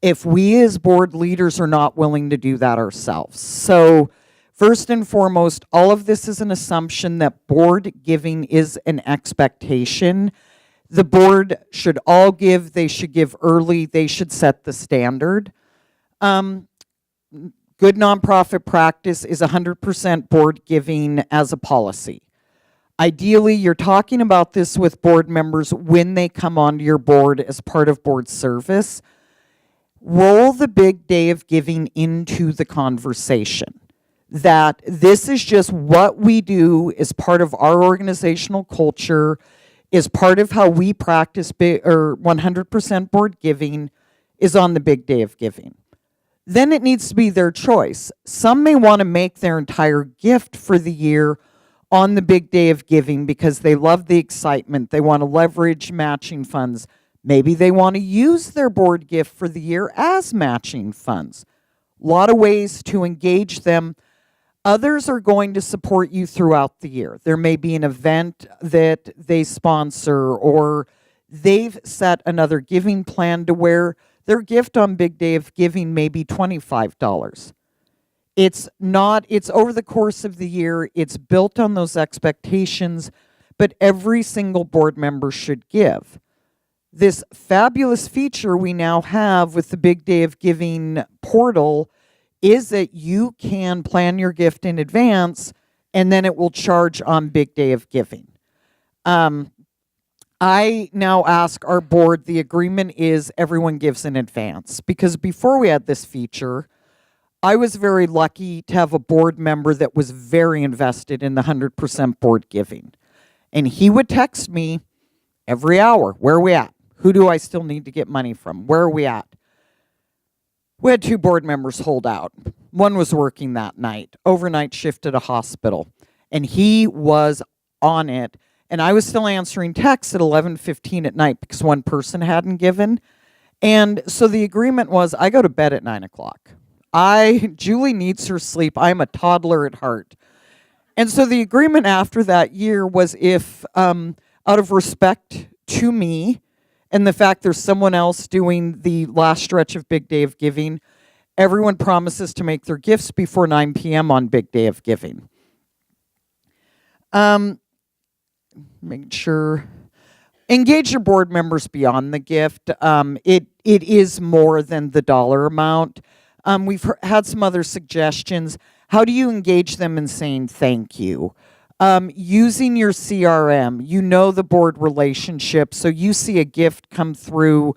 if we as board leaders are not willing to do that ourselves. So first and foremost, all of this is an assumption that board giving is an expectation. The board should all give, they should give early, they should set the standard. Good nonprofit practice is 100% board giving as a policy. Ideally, you're talking about this with board members when they come onto your board as part of board service. Roll the Big Day of Giving into the conversation. That this is just what we do as part of our organizational culture, is part of how we practice 100% board giving is on the Big Day of Giving. Then it needs to be their choice. Some may want to make their entire gift for the year on the big day of giving because they love the excitement. They want to leverage matching funds. Maybe they want to use their board gift for the year as matching funds. A lot of ways to engage them. Others are going to support you throughout the year. There may be an event that they sponsor, or they've set another giving plan to where their gift on big day of giving may be $25. It's over the course of the year. It's built on those expectations, but every single board member should give. This fabulous feature we now have with the Big Day of Giving portal is that you can plan your gift in advance and then it will charge on Big Day of Giving. I now ask our board, the agreement is everyone gives in advance, because before we had this feature, I was very lucky to have a board member that was very invested in the 100% board giving. And he would text me every hour, where are we at? Who do I still need to get money from? Where are we at? We had 2 board members hold out. One was working that night, overnight shift at a hospital, and he was on it. And I was still answering texts at 11:15 at night because one person hadn't given. And so the agreement was I go to bed at 9 o'clock. Julie needs her sleep. I'm a toddler at heart. And so the agreement after that year was if, out of respect to me and the fact there's someone else doing the last stretch of Big Day of Giving, everyone promises to make their gifts before 9 p.m. on Big Day of Giving. Make sure. Engage your board members beyond the gift. It is more than the dollar amount. We've had some other suggestions. How do you engage them in saying thank you? Using your CRM, you know the board relationship, so you see a gift come through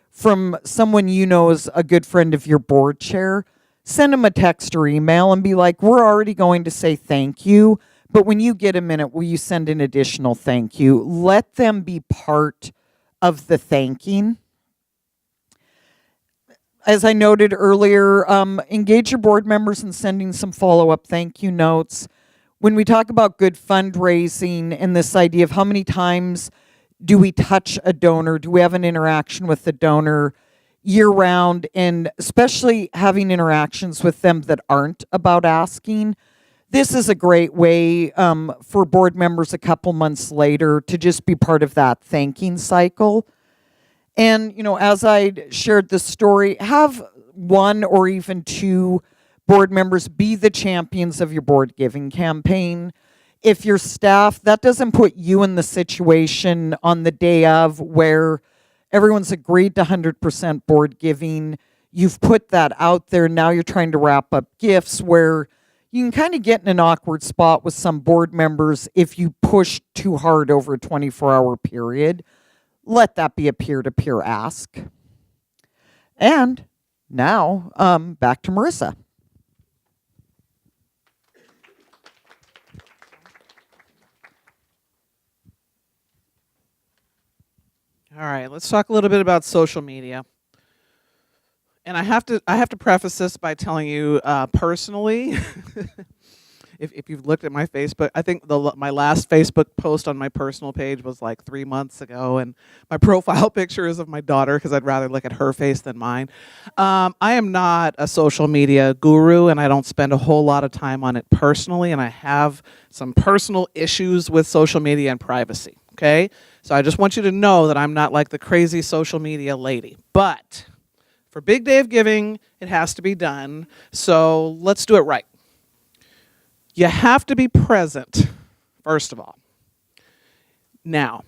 from someone you know is a good friend of your board chair, send them a text or email and be like, we're already going to say thank you, but when you get a minute, will you send an additional thank you? Let them be part of the thanking. As I noted earlier, engage your board members in sending some follow-up thank you notes. When we talk about good fundraising and this idea of how many times do we touch a donor, do we have an interaction with the donor year-round, and especially having interactions with them that aren't about asking, this is a great way for board members a couple months later to just be part of that thanking cycle. And, as I shared the story, have 1 or even 2 board members be the champions of your board giving campaign. If your staff, that doesn't put you in the situation on the day of where everyone's agreed to 100% board giving. You've put that out there. Now you're trying to wrap up gifts where you can kind of get in an awkward spot with some board members if you push too hard over a 24-hour period. Let that be a peer-to-peer ask. And now, back to Marissa. All right, let's talk a little bit about social media. And I have to preface this by telling you personally, if you've looked at my Facebook, I think my last Facebook post on my personal page was like 3 months ago, and my profile picture is of my daughter because I'd rather look at her face than mine. I am not a social media guru, and I don't spend a whole lot of time on it personally, and I have some personal issues with social media and privacy, okay? So I just want you to know that I'm not like the crazy social media lady, but for Big Day of Giving, it has to be done, so let's do it right. You have to be present, first of all. Now,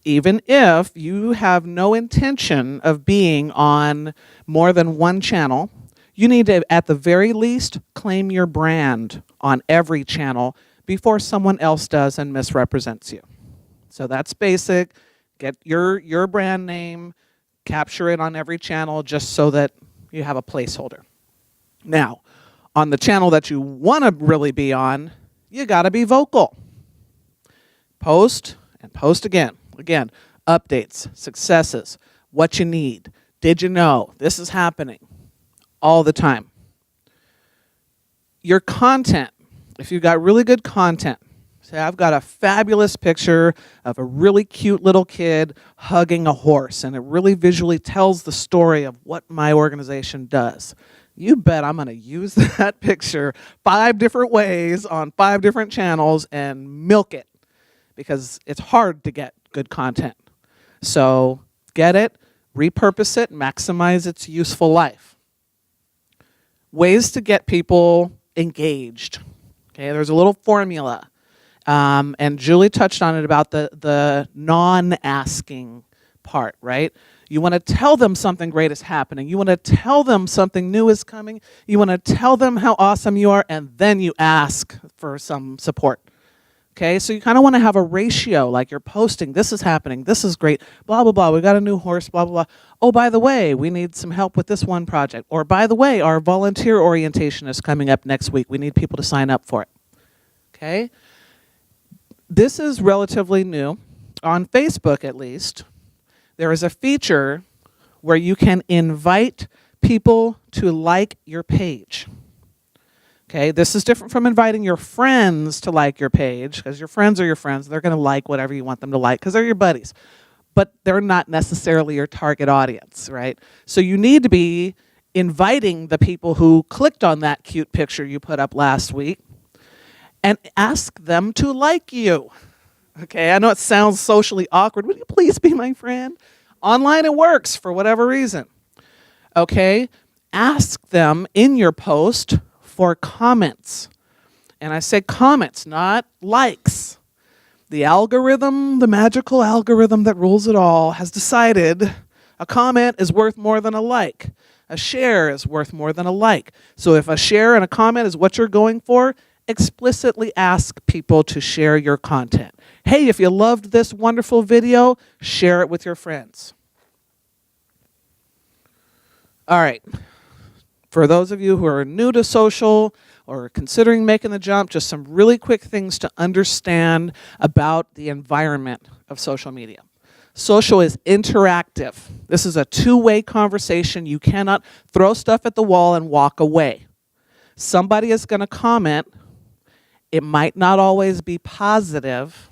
even if you have no intention of being on more than one channel, you need to, at the very least, claim your brand on every channel before someone else does and misrepresents you. So that's basic. Get your brand name, capture it on every channel just so that you have a placeholder. Now, on the channel that you want to really be on, you got to be vocal. Post and post again. Again, updates, successes, what you need. Did you know? This is happening all the time. Your content, if you've got really good content, Say, I've got a fabulous picture of a really cute little kid hugging a horse, and it really visually tells the story of what my organization does. You bet I'm going to use that picture 5 different ways on 5 different channels and milk it, because it's hard to get good content. So get it, repurpose it, maximize its useful life. Ways to get people engaged. Okay, there's a little formula. And Julie touched on it about the non-asking part, right? You want to tell them something great is happening. You want to tell them something new is coming. You want to tell them how awesome you are, and then you ask for some support. Okay, so you kind of want to have a ratio, like you're posting, this is happening, this is great, blah, blah, blah, we got a new horse, blah, blah, blah. Oh, by the way, we need some help with this one project. Or by the way, our volunteer orientation is coming up next week. We need people to sign up for it. Okay? This is relatively new. On Facebook, at least, there is a feature where you can invite people to like your page. Okay, this is different from inviting your friends to like your page, because your friends are your friends. They're going to like whatever you want them to like because they're your buddies. But they're not necessarily your target audience, right? So you need to be inviting the people who clicked on that cute picture you put up last week and ask them to like you. Okay, I know it sounds socially awkward. Would you please be my friend? Online it works for whatever reason. Okay, ask them in your post for comments. And I say comments, not likes. The algorithm, the magical algorithm that rules it all, has decided a comment is worth more than a like. A share is worth more than a like. So if a share and a comment is what you're going for, explicitly ask people to share your content. Hey, if you loved this wonderful video, share it with your friends. All right. For those of you who are new to social or considering making the jump, just some really quick things to understand about the environment of social media. Social is interactive. This is a two-way conversation. You cannot throw stuff at the wall and walk away. Somebody is going to comment. It might not always be positive.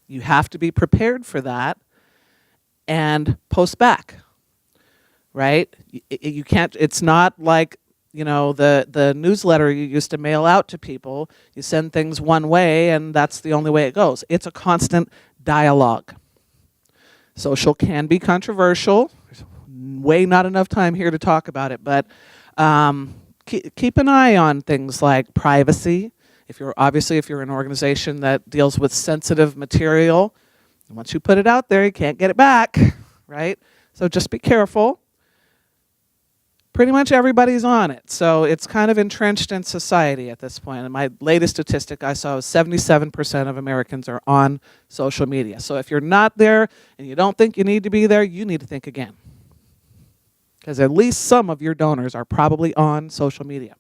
You have to be prepared for that and post back. Right? You can't, it's not like, you know, the newsletter you used to mail out to people. You send things one way and that's the only way it goes. It's a constant dialogue. Social can be controversial. There's way not enough time here to talk about it, but keep an eye on things like privacy. If you're an organization that deals with sensitive material, once you put it out there, you can't get it back, right? So just be careful. Pretty much everybody's on it. So it's kind of entrenched in society at this point. And my latest statistic I saw was 77% of Americans are on social media. So if you're not there and you don't think you need to be there, you need to think again. Because at least some of your donors are probably on social media.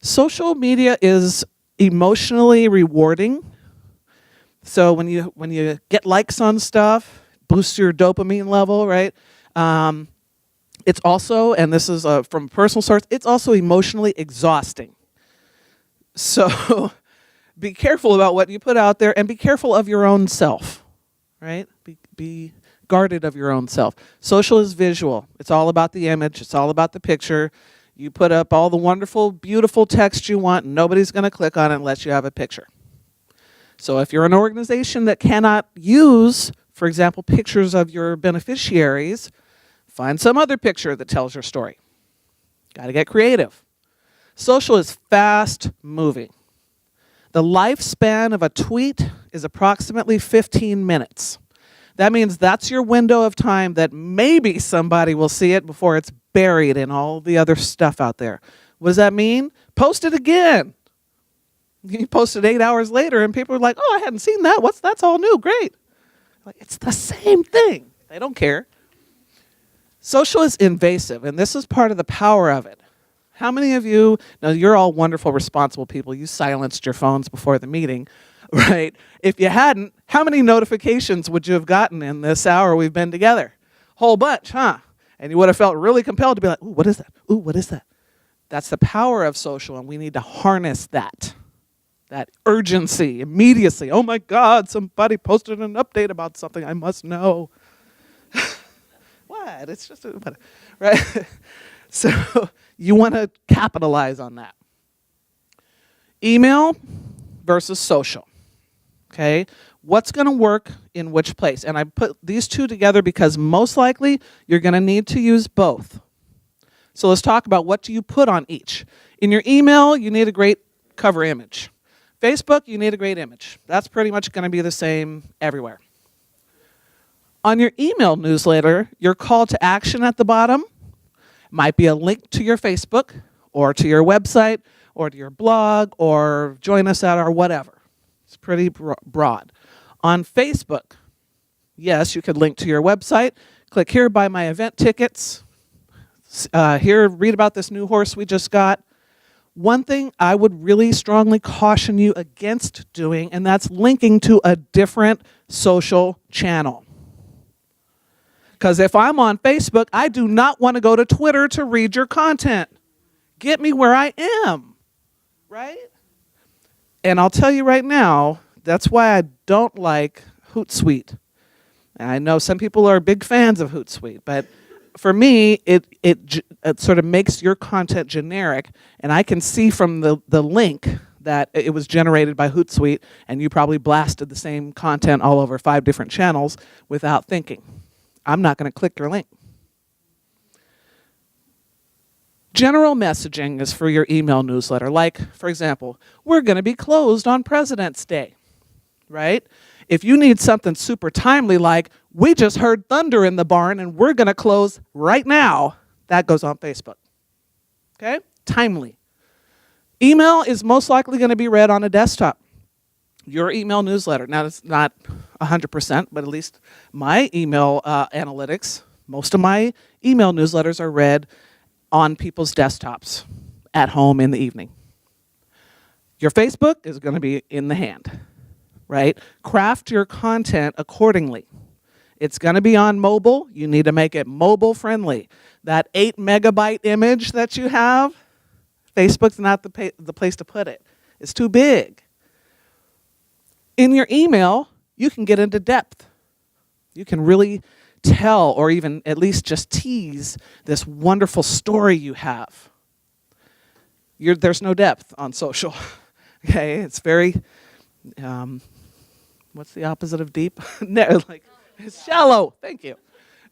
Social media is emotionally rewarding. So when you get likes on stuff, boosts your dopamine level, right? It's also, and this is from a personal source, it's also emotionally exhausting. So be careful about what you put out there and be careful of your own self, right? Be guarded of your own self. Social is visual. It's all about the image. It's all about the picture. You put up all the wonderful, beautiful text you want, and nobody's going to click on it unless you have a picture. So if you're an organization that cannot use, for example, pictures of your beneficiaries, find some other picture that tells your story. Got to get creative. Social is fast moving. The lifespan of a tweet is approximately 15 minutes. That means that's your window of time that maybe somebody will see it before it's buried in all the other stuff out there. What does that mean? Post it again. You post it 8 hours later and people are like, oh, I hadn't seen that. That's all new. Great. Like, it's the same thing. They don't care. Social is invasive, and this is part of the power of it. How many of you, now you're all wonderful, responsible people. You silenced your phones before the meeting, right? If you hadn't, how many notifications would you have gotten in this hour we've been together? Whole bunch, huh? And you would have felt really compelled to be like, ooh, what is that? Ooh, what is that? That's the power of social, and we need to harness that. That urgency, immediacy. Oh my God, somebody posted an update about something I must know. What? It's just right? So you want to capitalize on that. Email versus social. Okay? What's going to work in which place? And I put these two together because most likely you're going to need to use both. So let's talk about what do you put on each. In your email, you need a great cover image. Facebook, you need a great image. That's pretty much going to be the same everywhere. On your email newsletter, your call to action at the bottom might be a link to your Facebook or to your website or to your blog or join us at our whatever. It's pretty broad. On Facebook, yes, you could link to your website. Click here, buy my event tickets. Here, read about this new horse we just got. One thing I would really strongly caution you against doing, and that's linking to a different social channel. Because if I'm on Facebook, I do not want to go to Twitter to read your content. Get me where I am, right? And I'll tell you right now, that's why I don't like Hootsuite. And I know some people are big fans of Hootsuite, but for me, it sort of makes your content generic, and I can see from the link that it was generated by Hootsuite, and you probably blasted the same content all over 5 different channels without thinking. I'm not going to click your link. General messaging is for your email newsletter. Like, for example, we're going to be closed on President's Day, right? If you need something super timely like, we just heard thunder in the barn and we're going to close right now, that goes on Facebook. Okay? Timely. Email is most likely going to be read on a desktop. Your email newsletter. Now, it's not 100%, but at least my email analytics, most of my email newsletters are read on people's desktops at home in the evening. Your Facebook is going to be in the hand, right? Craft your content accordingly. It's going to be on mobile. You need to make it mobile friendly. That 8 megabyte image that you have, Facebook's not the place to put it. It's too big. In your email, you can get into depth. You can really tell or even at least just tease this wonderful story you have. There's no depth on social. Okay, it's very, what's the opposite of deep? No, like, it's shallow. Thank you.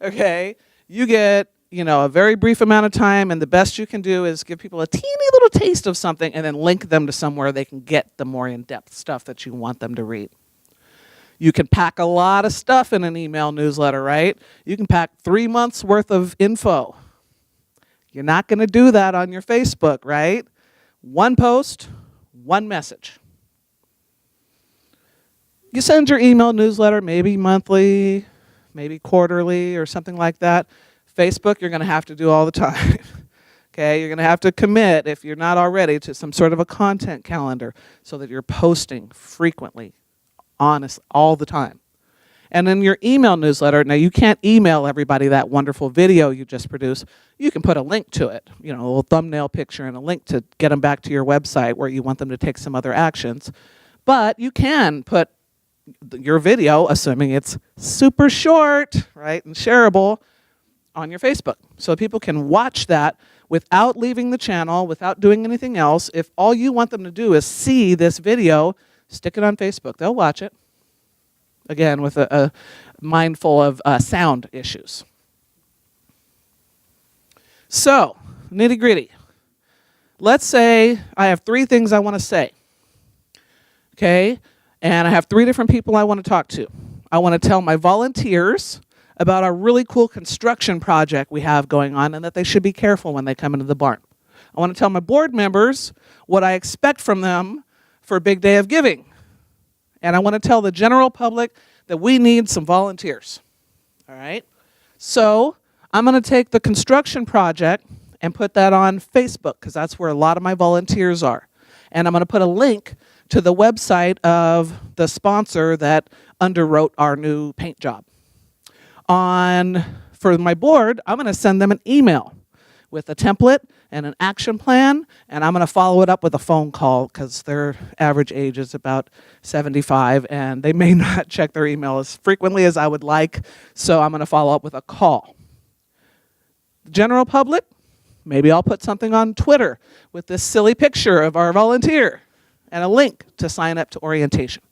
Okay, you get, a very brief amount of time, and the best you can do is give people a teeny little taste of something and then link them to somewhere they can get the more in-depth stuff that you want them to read. You can pack a lot of stuff in an email newsletter, right? You can pack 3 months worth of info. You're not going to do that on your Facebook, right? One post, one message. You send your email newsletter maybe monthly, maybe quarterly or something like that. Facebook, you're going to have to do all the time. Okay, you're going to have to commit, if you're not already, to some sort of a content calendar so that you're posting frequently, honest, all the time. And in your email newsletter, now you can't email everybody that wonderful video you just produced. You can put a link to it, a little thumbnail picture and a link to get them back to your website where you want them to take some other actions. But you can put your video, assuming it's super short, right, and shareable, on your Facebook. So people can watch that without leaving the channel, without doing anything else. If all you want them to do is see this video, stick it on Facebook. They'll watch it. Again, with a mindful of sound issues. So, nitty gritty. Let's say I have 3 things I want to say. Okay? And I have 3 different people I want to talk to. I want to tell my volunteers about a really cool construction project we have going on and that they should be careful when they come into the barn. I want to tell my board members what I expect from them for a big day of giving. And I want to tell the general public that we need some volunteers. All right? So I'm going to take the construction project and put that on Facebook because that's where a lot of my volunteers are. And I'm going to put a link to the website of the sponsor that underwrote our new paint job. For my board, I'm going to send them an email with a template and an action plan, and I'm going to follow it up with a phone call because their average age is about 75 and they may not check their email as frequently as I would like, so I'm going to follow up with a call. The general public, maybe I'll put something on Twitter with this silly picture of our volunteer and a link to sign up to orientation.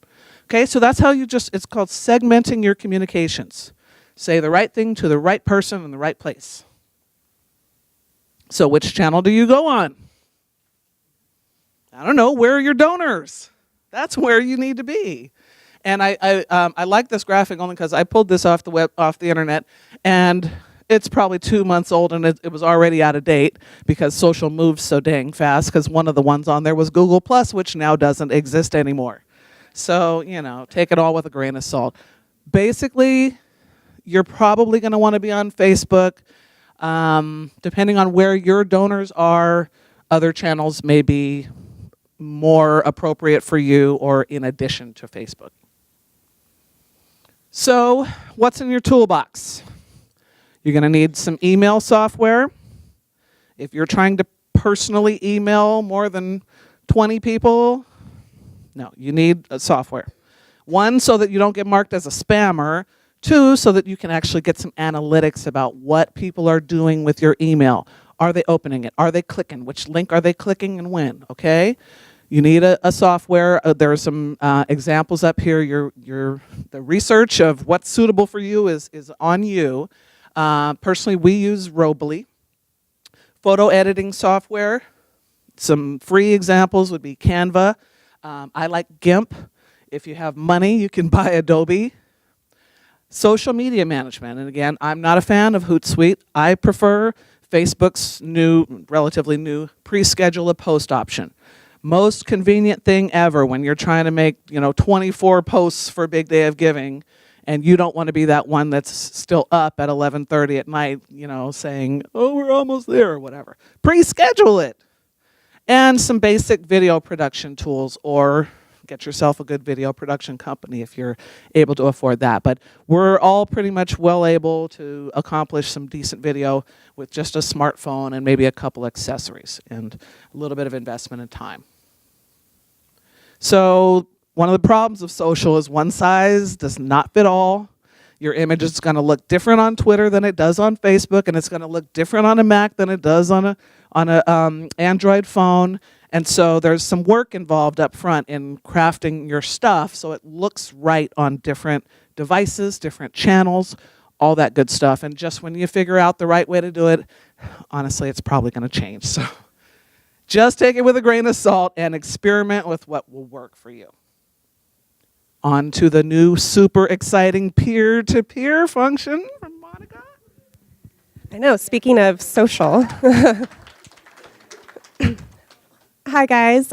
Okay, so that's how it's called segmenting your communications. Say the right thing to the right person in the right place. So which channel do you go on? I don't know, where are your donors? That's where you need to be. And I like this graphic only because I pulled this off the internet, and it's probably 2 months old, and it was already out of date because social moves so dang fast, because one of the ones on there was Google+, which now doesn't exist anymore. So, take it all with a grain of salt. Basically, you're probably going to want to be on Facebook. Depending on where your donors are, other channels may be more appropriate for you or in addition to Facebook. So, what's in your toolbox? You're going to need some email software. If you're trying to personally email more than 20 people, no, you need a software. 1, so that you don't get marked as a spammer. 2, so that you can actually get some analytics about what people are doing with your email. Are they opening it? Are they clicking? Which link are they clicking and when? Okay? You need a software. There are some examples up here. The research of what's suitable for you is on you. Personally, we use Robly. Photo editing software. Some free examples would be Canva. I like GIMP. If you have money, you can buy Adobe. Social media management. And again, I'm not a fan of Hootsuite. I prefer Facebook's relatively new pre-schedule a post option. Most convenient thing ever when you're trying to make 24 posts for Big Day of Giving, and you don't want to be that one that's still up at 11:30 at night, saying, oh, we're almost there or whatever. Pre-schedule it. And some basic video production tools, or get yourself a good video production company if you're able to afford that. But we're all pretty much well able to accomplish some decent video with just a smartphone and maybe a couple accessories and a little bit of investment and time. So one of the problems of social is one size does not fit all. Your image is going to look different on Twitter than it does on Facebook, and it's going to look different on a Mac than it does on a Android phone. And so there's some work involved up front in crafting your stuff so it looks right on different devices, different channels, all that good stuff. And just when you figure out the right way to do it, honestly, it's probably going to change. So just take it with a grain of salt and experiment with what will work for you. On to the new super exciting peer-to-peer function from Monica. I know, speaking of social. Hi guys,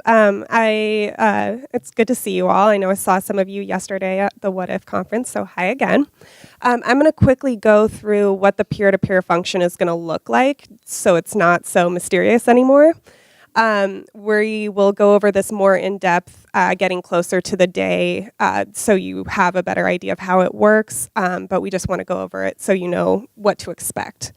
it's good to see you all. I know I saw some of you yesterday at the What If conference, so hi again. I'm going to quickly go through what the peer-to-peer function is going to look like so it's not so mysterious anymore. We will go over this more in depth, getting closer to the day, so you have a better idea of how it works, but we just want to go over it so you know what to expect.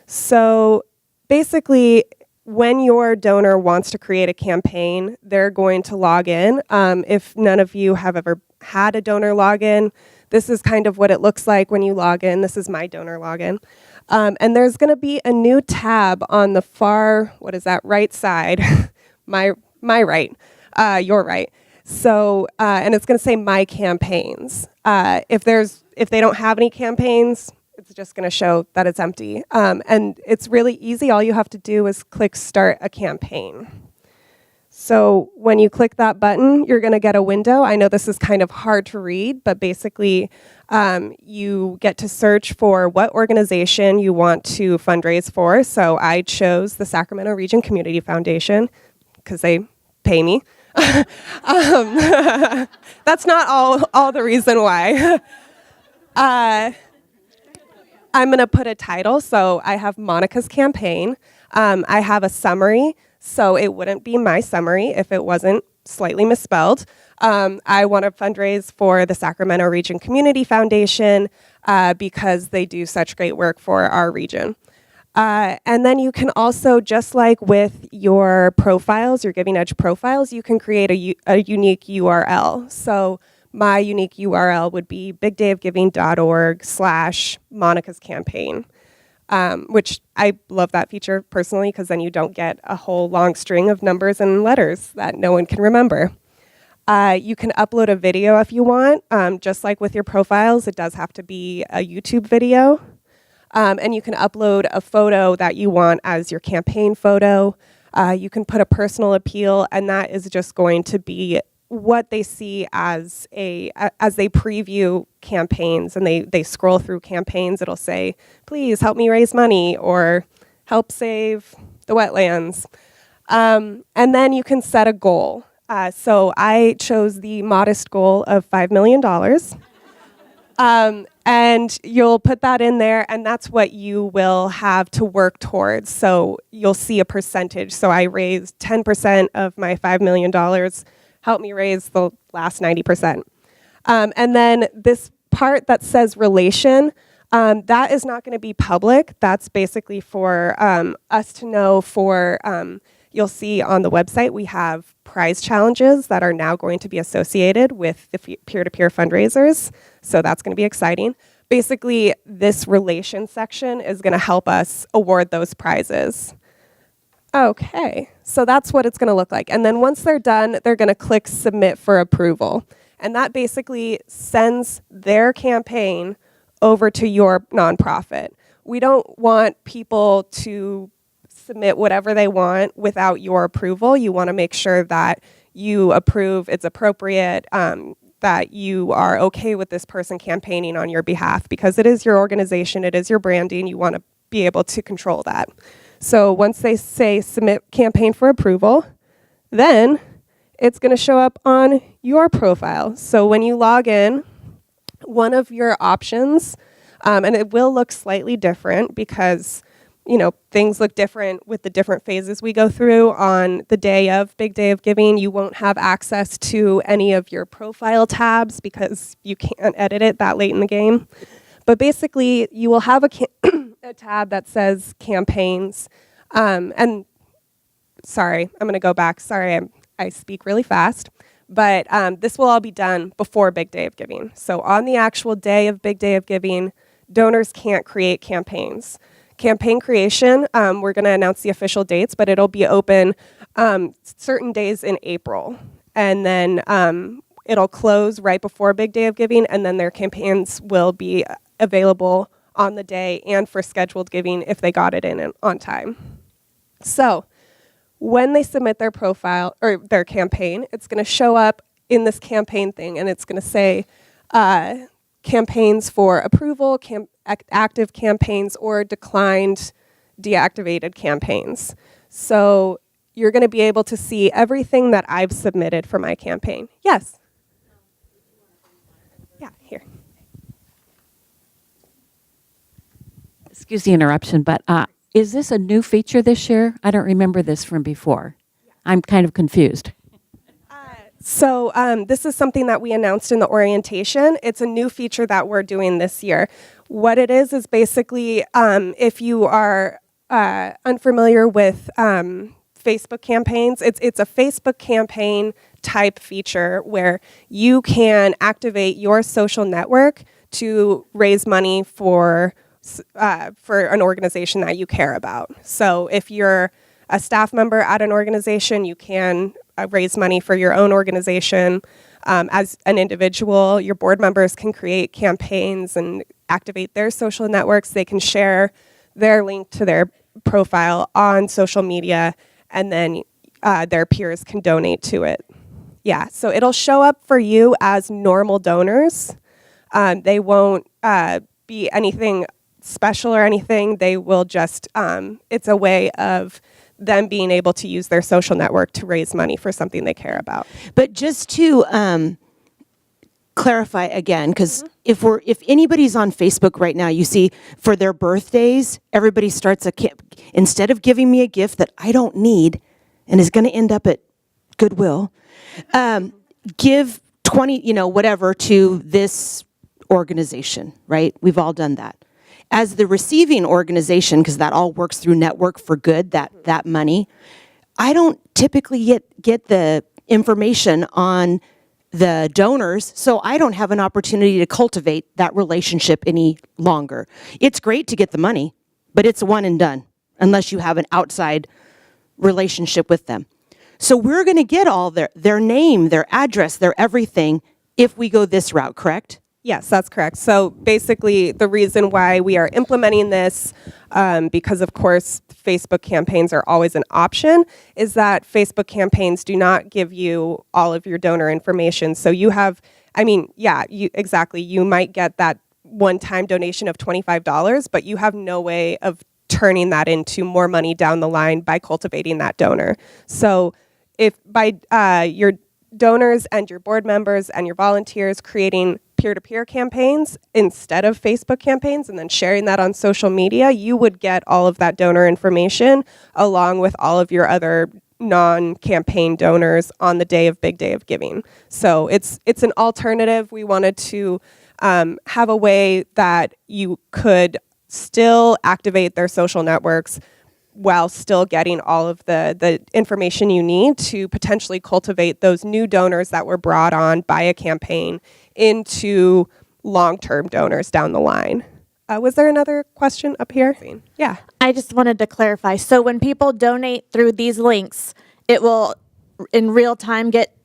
So basically, when your donor wants to create a campaign, they're going to log in. If none of you have ever had a donor login, this is kind of what it looks like when you log in. This is my donor login. And there's going to be a new tab on the far, right side, my right, your right. So, and it's going to say My Campaigns. If they don't have any campaigns, it's just going to show that it's empty. And it's really easy. All you have to do is click Start a Campaign. So when you click that button, you're going to get a window. I know this is kind of hard to read, but basically you get to search for what organization you want to fundraise for. So I chose the Sacramento Region Community Foundation because they pay me. That's not all the reason why. I'm going to put a title, so I have Monica's campaign. I have a summary, so it wouldn't be my summary if it wasn't slightly misspelled. I want to fundraise for the Sacramento Region Community Foundation because they do such great work for our region. And then you can also, just like with your profiles, your Giving Edge profiles, you can create a unique URL. So my unique URL would be bigdayofgiving.org/Monica's campaign, which I love that feature personally, because then you don't get a whole long string of numbers and letters that no one can remember. You can upload a video if you want. Just like with your profiles, it does have to be a YouTube video. And you can upload a photo that you want as your campaign photo. You can put a personal appeal, and that is just going to be what they see as they preview campaigns and they scroll through campaigns. It'll say, please help me raise money, or help save the wetlands. And then you can set a goal. So I chose the modest goal of $5 million. And you'll put that in there, and that's what you will have to work towards. So you'll see a percentage. So I raised 10% of my $5 million. Help me raise the last 90%. And then this part that says relation, that is not going to be public. That's basically for us to know for, you'll see on the website, we have prize challenges that are now going to be associated with the peer-to-peer fundraisers. So that's going to be exciting. Basically, this relation section is going to help us award those prizes. Okay, so that's what it's going to look like. And then once they're done, they're going to click submit for approval. And that basically sends their campaign over to your nonprofit. We don't want people to submit whatever they want without your approval. You want to make sure that you approve it's appropriate, that you are okay with this person campaigning on your behalf, because it is your organization, it is your branding. You want to be able to control that. So once they say submit campaign for approval, then it's going to show up on your profile. So when you log in, one of your options, and it will look slightly different because things look different with the different phases we go through. On the day of Big Day of Giving, you won't have access to any of your profile tabs because you can't edit it that late in the game. But basically, you will have a tab that says campaigns. And sorry, I'm going to go back. Sorry, I speak really fast. But this will all be done before Big Day of Giving. So on the actual day of Big Day of Giving, donors can't create campaigns. Campaign creation, we're going to announce the official dates, but it'll be open certain days in April. And then it'll close right before Big Day of Giving, and then their campaigns will be available on the day and for scheduled giving if they got it in on time. So when they submit their profile or their campaign, it's going to show up in this campaign thing, and it's going to say campaigns for approval, active campaigns, or declined, deactivated campaigns. So you're going to be able to see everything that I've submitted for my campaign. Yes? Yeah, here. Excuse the interruption, but is this a new feature this year? I don't remember this from before. I'm kind of confused. So this is something that we announced in the orientation. It's a new feature that we're doing this year. What it is basically, if you are unfamiliar with Facebook campaigns, it's a Facebook campaign type feature where you can activate your social network to raise money for an organization that you care about. So if you're a staff member at an organization, you can raise money for your own organization. As an individual, your board members can create campaigns and activate their social networks. They can share their link to their profile on social media, and then their peers can donate to it. Yeah, so it'll show up for you as normal donors. They won't be anything special or anything. They will just, it's a way of them being able to use their social network to raise money for something they care about. But just to clarify again, because if anybody's on Facebook right now, you see for their birthdays, everybody starts instead of giving me a gift that I don't need and is going to end up at Goodwill, give 20, whatever to this organization, right? We've all done that. as the receiving organization, because that all works through Network for Good, that money, I don't typically get the information on the donors, so I don't have an opportunity to cultivate that relationship any longer. It's great to get the money, but it's one and done unless you have an outside relationship with them. So we're going to get all their name, their address, their everything if we go this route, correct? Yes, that's correct. So basically, the reason why we are implementing this, because of course Facebook campaigns are always an option, is that Facebook campaigns do not give you all of your donor information. So you have, exactly, you might get that one-time donation of $25, but you have no way of turning that into more money down the line by cultivating that donor. So if by your donors and your board members and your volunteers creating peer-to-peer campaigns instead of Facebook campaigns and then sharing that on social media, you would get all of that donor information along with all of your other non-campaign donors on the day of Big Day of Giving. So it's an alternative. We wanted to have a way that you could still activate their social networks while still getting all of the information you need to potentially cultivate those new donors that were brought on by a campaign into long-term donors down the line. Was there another question up here? Yeah. I just wanted to clarify. So when people donate through these links, it will in real time get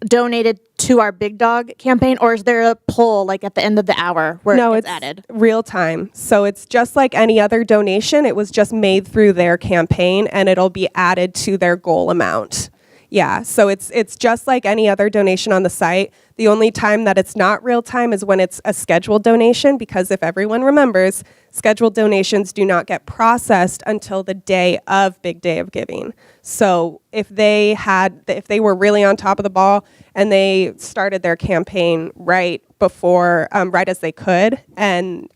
donated to our Big Dog campaign, or is there a poll like at the end of the hour where it's added? Real time. So it's just like any other donation. It was just made through their campaign and it'll be added to their goal amount. Yeah, so it's just like any other donation on the site. The only time that it's not real time is when it's a scheduled donation, because if everyone remembers, scheduled donations do not get processed until the day of Big Day of Giving. So if they were really on top of the ball and they started their campaign right before, right as they could, and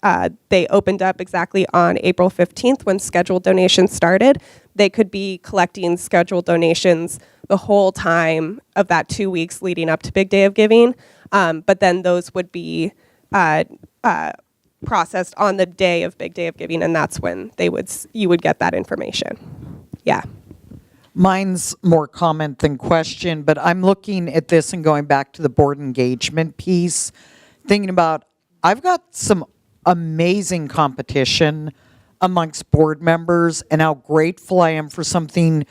they opened up exactly on April 15th when scheduled donations started, they could be collecting scheduled donations the whole time of that 2 weeks leading up to Big Day of Giving. But then those would be processed on the day of Big Day of Giving, and that's when you would get that information. Yeah. Mine's more comment than question, but I'm looking at this and going back to the board engagement piece, thinking about, I've got some amazing competition amongst board members and how grateful I am for something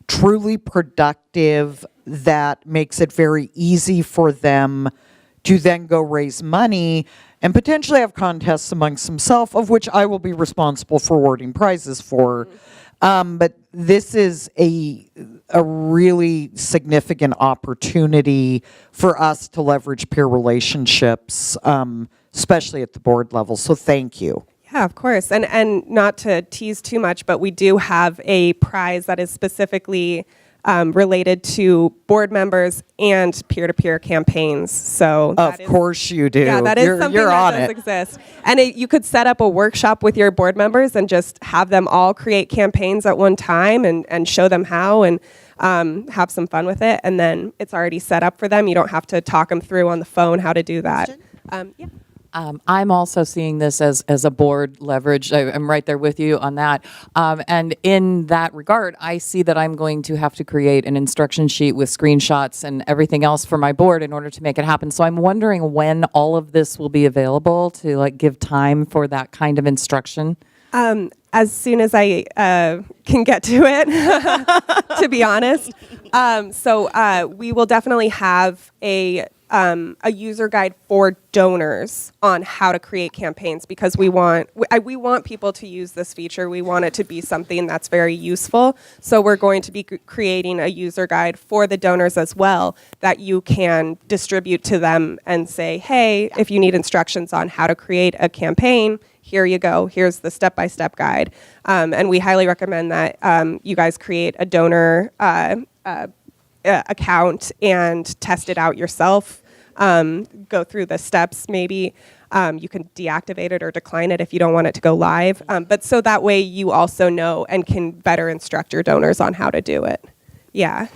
truly productive that makes it very easy for them to then go raise money and potentially have contests amongst themselves, of which I will be responsible for awarding prizes for. But this is a really significant opportunity for us to leverage peer relationships, especially at the board level. So thank you. Yeah, of course. And not to tease too much, but we do have a prize that is specifically related to board members and peer-to-peer campaigns. So of course you do. Yeah, that is something that does exist. And you could set up a workshop with your board members and just have them all create campaigns at one time and show them how and have some fun with it. And then it's already set up for them. You don't have to talk them through on the phone how to do that. Yeah. I'm also seeing this as a board leverage. I'm right there with you on that. And in that regard, I see that I'm going to have to create an instruction sheet with screenshots and everything else for my board in order to make it happen. So I'm wondering when all of this will be available to give time for that kind of instruction. As soon as I can get to it, to be honest. So we will definitely have a user guide for donors on how to create campaigns, because we want people to use this feature. We want it to be something that's very useful. So we're going to be creating a user guide for the donors as well that you can distribute to them and say, hey, if you need instructions on how to create a campaign, here you go. Here's the step-by-step guide. And we highly recommend that you guys create a donor account and test it out yourself. Go through the steps. Maybe you can deactivate it or decline it if you don't want it to go live. But so that way you also know and can better instruct your donors on how to do it. Yeah.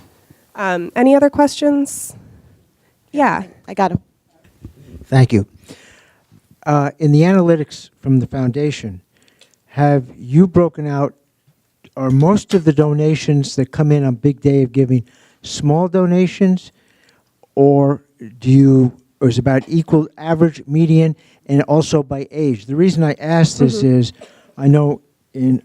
Any other questions? Yeah. I got him. Thank you. In the analytics from the foundation, have you broken out, are most of the donations that come in on Big Day of Giving small donations, or or is it about equal, average, median, and also by age? The reason I ask this is, I know in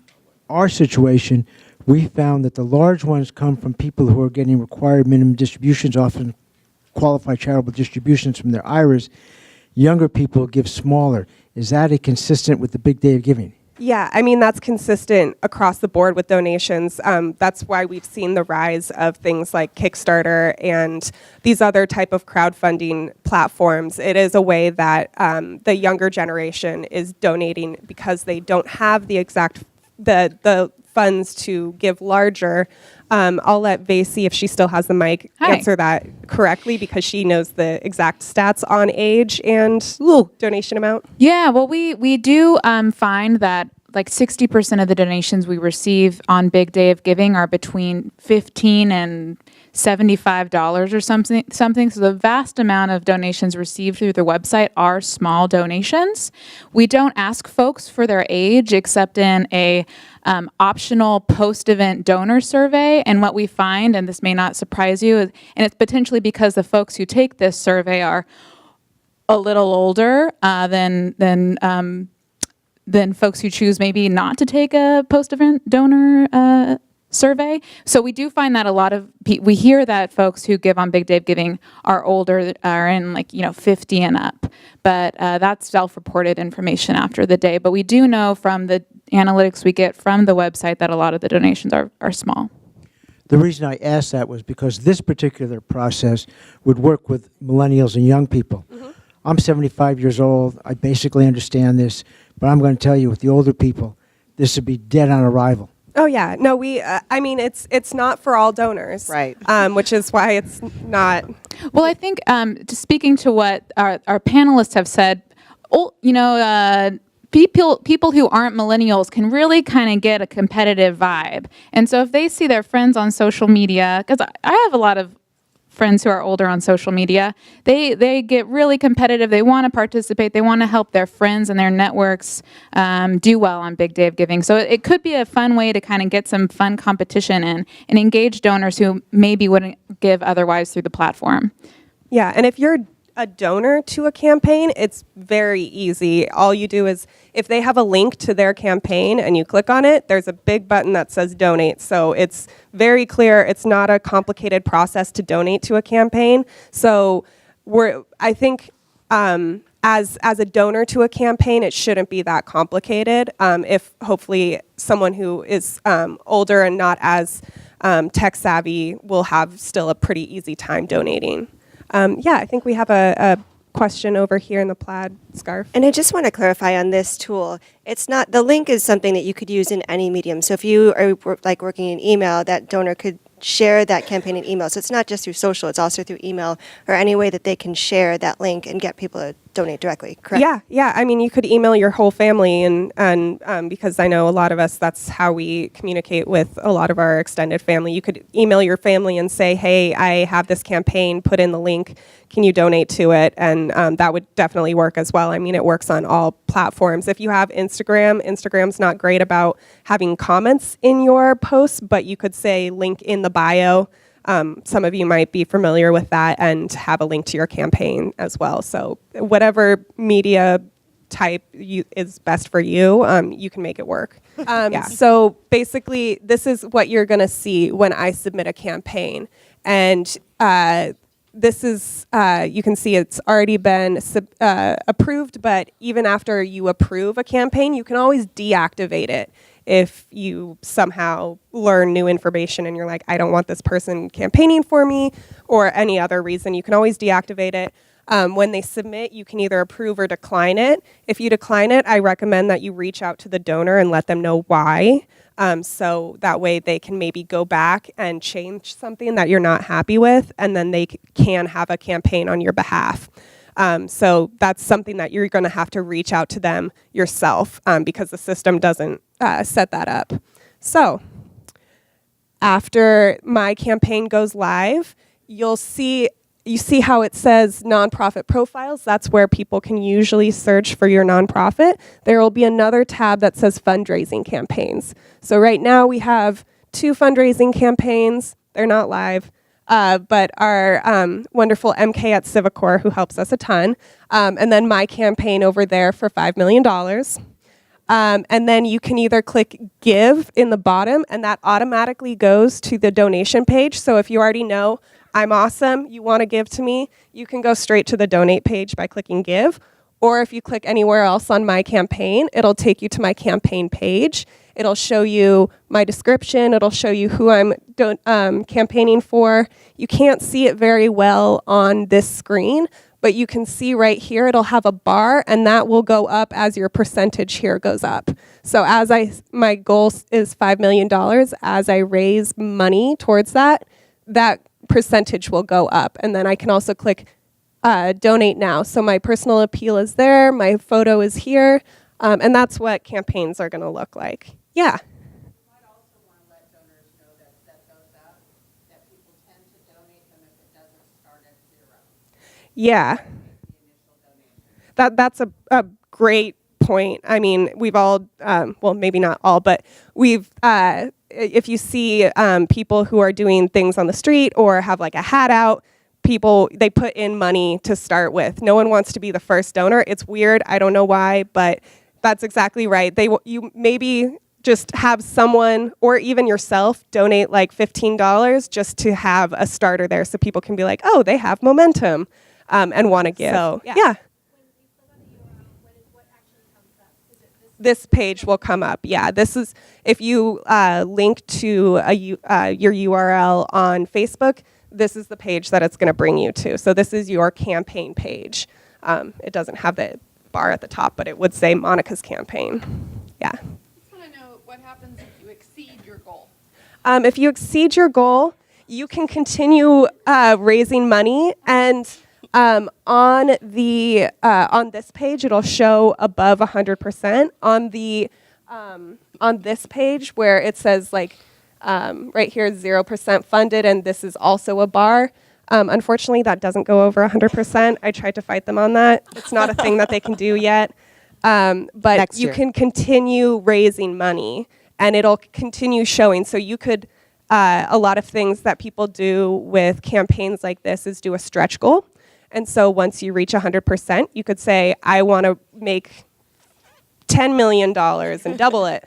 our situation, we found that the large ones come from people who are getting required minimum distributions, often qualified charitable distributions from their IRAs. Younger people give smaller. Is that consistent with the Big Day of Giving? Yeah, I mean, that's consistent across the board with donations. That's why we've seen the rise of things like Kickstarter and these other type of crowdfunding platforms. It is a way that the younger generation is donating because they don't have the exact, the funds to give larger. I'll let Vay see if she still has the mic answer that correctly, because she knows the exact stats on age and donation amount. Yeah, well, we do find that like 60% of the donations we receive on Big Day of Giving are between $15 and $75 or something. So the vast amount of donations received through the website are small donations. We don't ask folks for their age except in a optional post-event donor survey. And what we find, and this may not surprise you, and it's potentially because the folks who take this survey are a little older than folks who choose maybe not to take a post-event donor survey. So we do find that a lot of we hear that folks who give on Big Day of Giving are older, are in 50 and up. But that's self-reported information after the day. But we do know from the analytics we get from the website that a lot of the donations are small. The reason I asked that was because this particular process would work with millennials and young people. I'm 75 years old. I basically understand this, but I'm going to tell you, with the older people, this would be dead on arrival. Oh yeah, no, I mean, it's not for all donors, Right? Which is why it's not. Well, I think just speaking to what our panelists have said, people who aren't millennials can really kind of get a competitive vibe. And so if they see their friends on social media, because I have a lot of friends who are older on social media, they get really competitive. They want to participate. They want to help their friends and their networks do well on Big Day of Giving. So it could be a fun way to kind of get some fun competition in and engage donors who maybe wouldn't give otherwise through the platform. Yeah, and if you're a donor to a campaign, it's very easy. All you do is, if they have a link to their campaign and you click on it, there's a big button that says donate. So it's very clear. It's not a complicated process to donate to a campaign. So I think as a donor to a campaign, it shouldn't be that complicated. If hopefully someone who is older and not as tech savvy will have still a pretty easy time donating. I think we have a question over here in the plaid scarf. And I just want to clarify on this tool. It's not, the link is something that you could use in any medium. So if you are working in email, that donor could share that campaign in email. So it's not just through social, it's also through email or any way that they can share that link and get people to donate directly, correct? Yeah. I mean, you could email your whole family and because I know a lot of us, that's how we communicate with a lot of our extended family. You could email your family and say, hey, I have this campaign, put in the link, can you donate to it? And that would definitely work as well. I mean, it works on all platforms. If you have Instagram's not great about having comments in your posts, but you could say link in the bio. Some of you might be familiar with that and have a link to your campaign as well. So whatever media type is best for you, you can make it work. So basically, this is what you're going to see when I submit a campaign. And this is, you can see it's already been approved, but even after you approve a campaign, you can always deactivate it. If you somehow learn new information and you're like, I don't want this person campaigning for me, or any other reason, you can always deactivate it. When they submit, you can either approve or decline it. If you decline it, I recommend that you reach out to the donor and let them know why. So that way they can maybe go back and change something that you're not happy with, and then they can have a campaign on your behalf. So that's something that you're going to have to reach out to them yourself because the system doesn't set that up. So after my campaign goes live, you'll see you see how it says nonprofit profiles? That's where people can usually search for your nonprofit. There will be another tab that says fundraising campaigns. So right now we have 2 fundraising campaigns. They're not live, but our wonderful MK at Civicor, who helps us a ton, and then my campaign over there for $5 million. And then you can either click give in the bottom, and that automatically goes to the donation page. So if you already know, I'm awesome, you want to give to me, you can go straight to the donate page by clicking give. Or if you click anywhere else on my campaign, it'll take you to my campaign page. It'll show you my description. It'll show you who I'm campaigning for. You can't see it very well on this screen, but you can see right here, it'll have a bar, and that will go up as your percentage here goes up. So as my goal is $5 million, as I raise money towards that percentage will go up. And then I can also click donate now. So my personal appeal is there, my photo is here, and that's what campaigns are gonna look like. Yeah. Yeah. That's a great point. I mean, we've all, well, maybe not all, but we've, if you see people who are doing things on the street or have like a hat out, people, they put in money to start with. No one wants to be the first donor. It's weird. I don't know why, but that's exactly right. You maybe just have someone or even yourself donate like $15 just to have a starter there so people can be like, oh, they have momentum and want to give. So, yeah. This page will come up. Yeah, this is, if you link to your URL on Facebook, this is the page that it's going to bring you to. So this is your campaign page. It doesn't have the bar at the top, but it would say Monica's campaign. Yeah. I just want to know what happens if you exceed your goal. If you exceed your goal, you can continue raising money, and on this page, it'll show above 100%. On this page, where it says like right here, 0% funded, and this is also a bar. Unfortunately, that doesn't go over 100%. I tried to fight them on that. It's not a thing that they can do yet. But you can continue raising money, and it'll continue showing. So you could, a lot of things that people do with campaigns like this is do a stretch goal. And so once you reach 100%, you could say, I want to make $10 million and double it.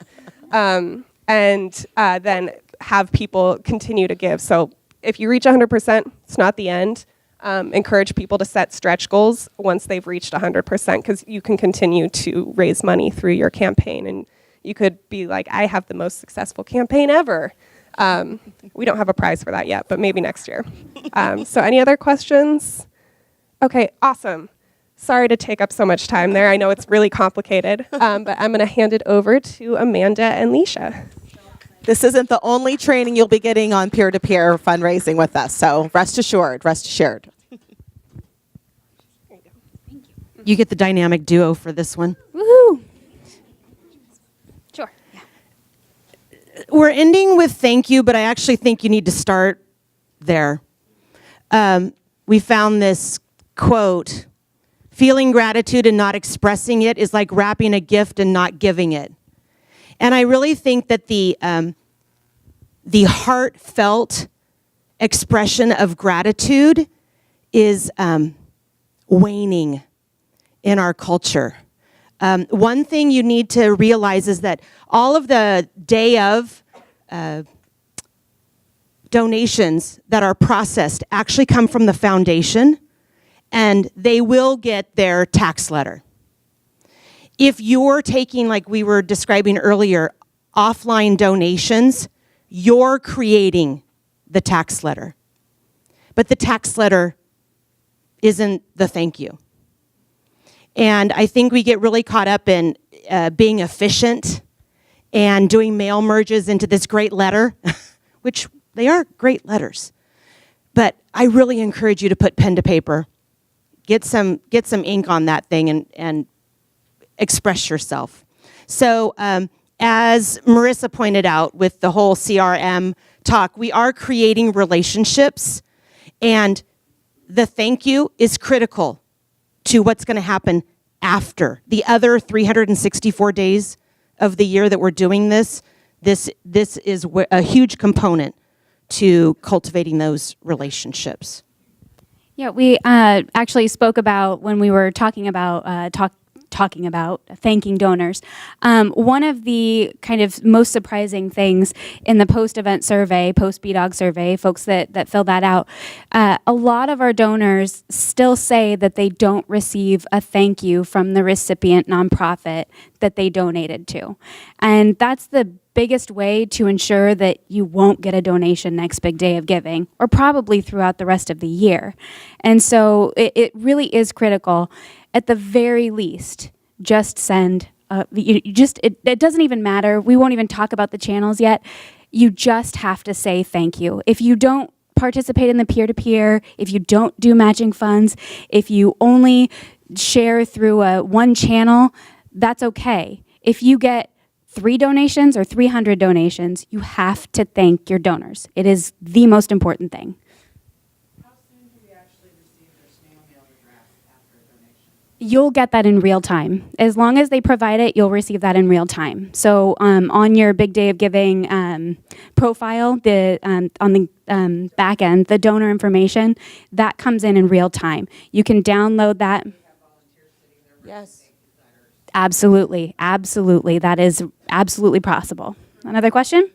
And then have people continue to give. So if you reach 100%, it's not the end. Encourage people to set stretch goals once they've reached 100%, because you can continue to raise money through your campaign. And you could be like, I have the most successful campaign ever. We don't have a prize for that yet, but maybe next year. So any other questions? Okay, awesome. Sorry to take up so much time there. I know it's really complicated, but I'm going to hand it over to Amanda and Leisha. This isn't the only training you'll be getting on peer-to-peer fundraising with us, so rest assured, rest assured. You get the dynamic duo for this one. Woohoo! Sure. Yeah. We're ending with thank you, but I actually think you need to start there. We found this quote, feeling gratitude and not expressing it is like wrapping a gift and not giving it. And I really think that the heartfelt expression of gratitude is waning in our culture. One thing you need to realize is that all of the day of donations that are processed actually come from the foundation, and they will get their tax letter. If you're taking, like we were describing earlier, offline donations, you're creating the tax letter. But the tax letter isn't the thank you. And I think we get really caught up in being efficient and doing mail merges into this great letter, which they are great letters. But I really encourage you to put pen to paper. Get some ink on that thing and express yourself. So as Marisa pointed out with the whole CRM talk, we are creating relationships, and the thank you is critical to what's going to happen after. The other 364 days of the year that we're doing this is a huge component to cultivating those relationships. Yeah, we actually spoke about when we were talking about talking about thanking donors. One of the kind of most surprising things in the post-event survey, post-BDOG survey, folks that fill that out, a lot of our donors still say that they don't receive a thank you from the recipient nonprofit that they donated to. And that's the biggest way to ensure that you won't get a donation next big day of giving, or probably throughout the rest of the year. And so it really is critical. At the very least, just send, it doesn't even matter. We won't even talk about the channels yet. You just have to say thank you. If you don't participate in the peer-to-peer, if you don't do matching funds, if you only share through one channel, that's okay. If you get 3 donations or 300 donations, you have to thank your donors. It is the most important thing. How soon do we actually receive their snail mail address after a donation? You'll get that in real time. As long as they provide it, you'll receive that in real time. So on your Big Day of Giving profile, on the back end, the donor information, that comes in real time. You can download that. Yes. Absolutely, absolutely. That is absolutely possible. Another question?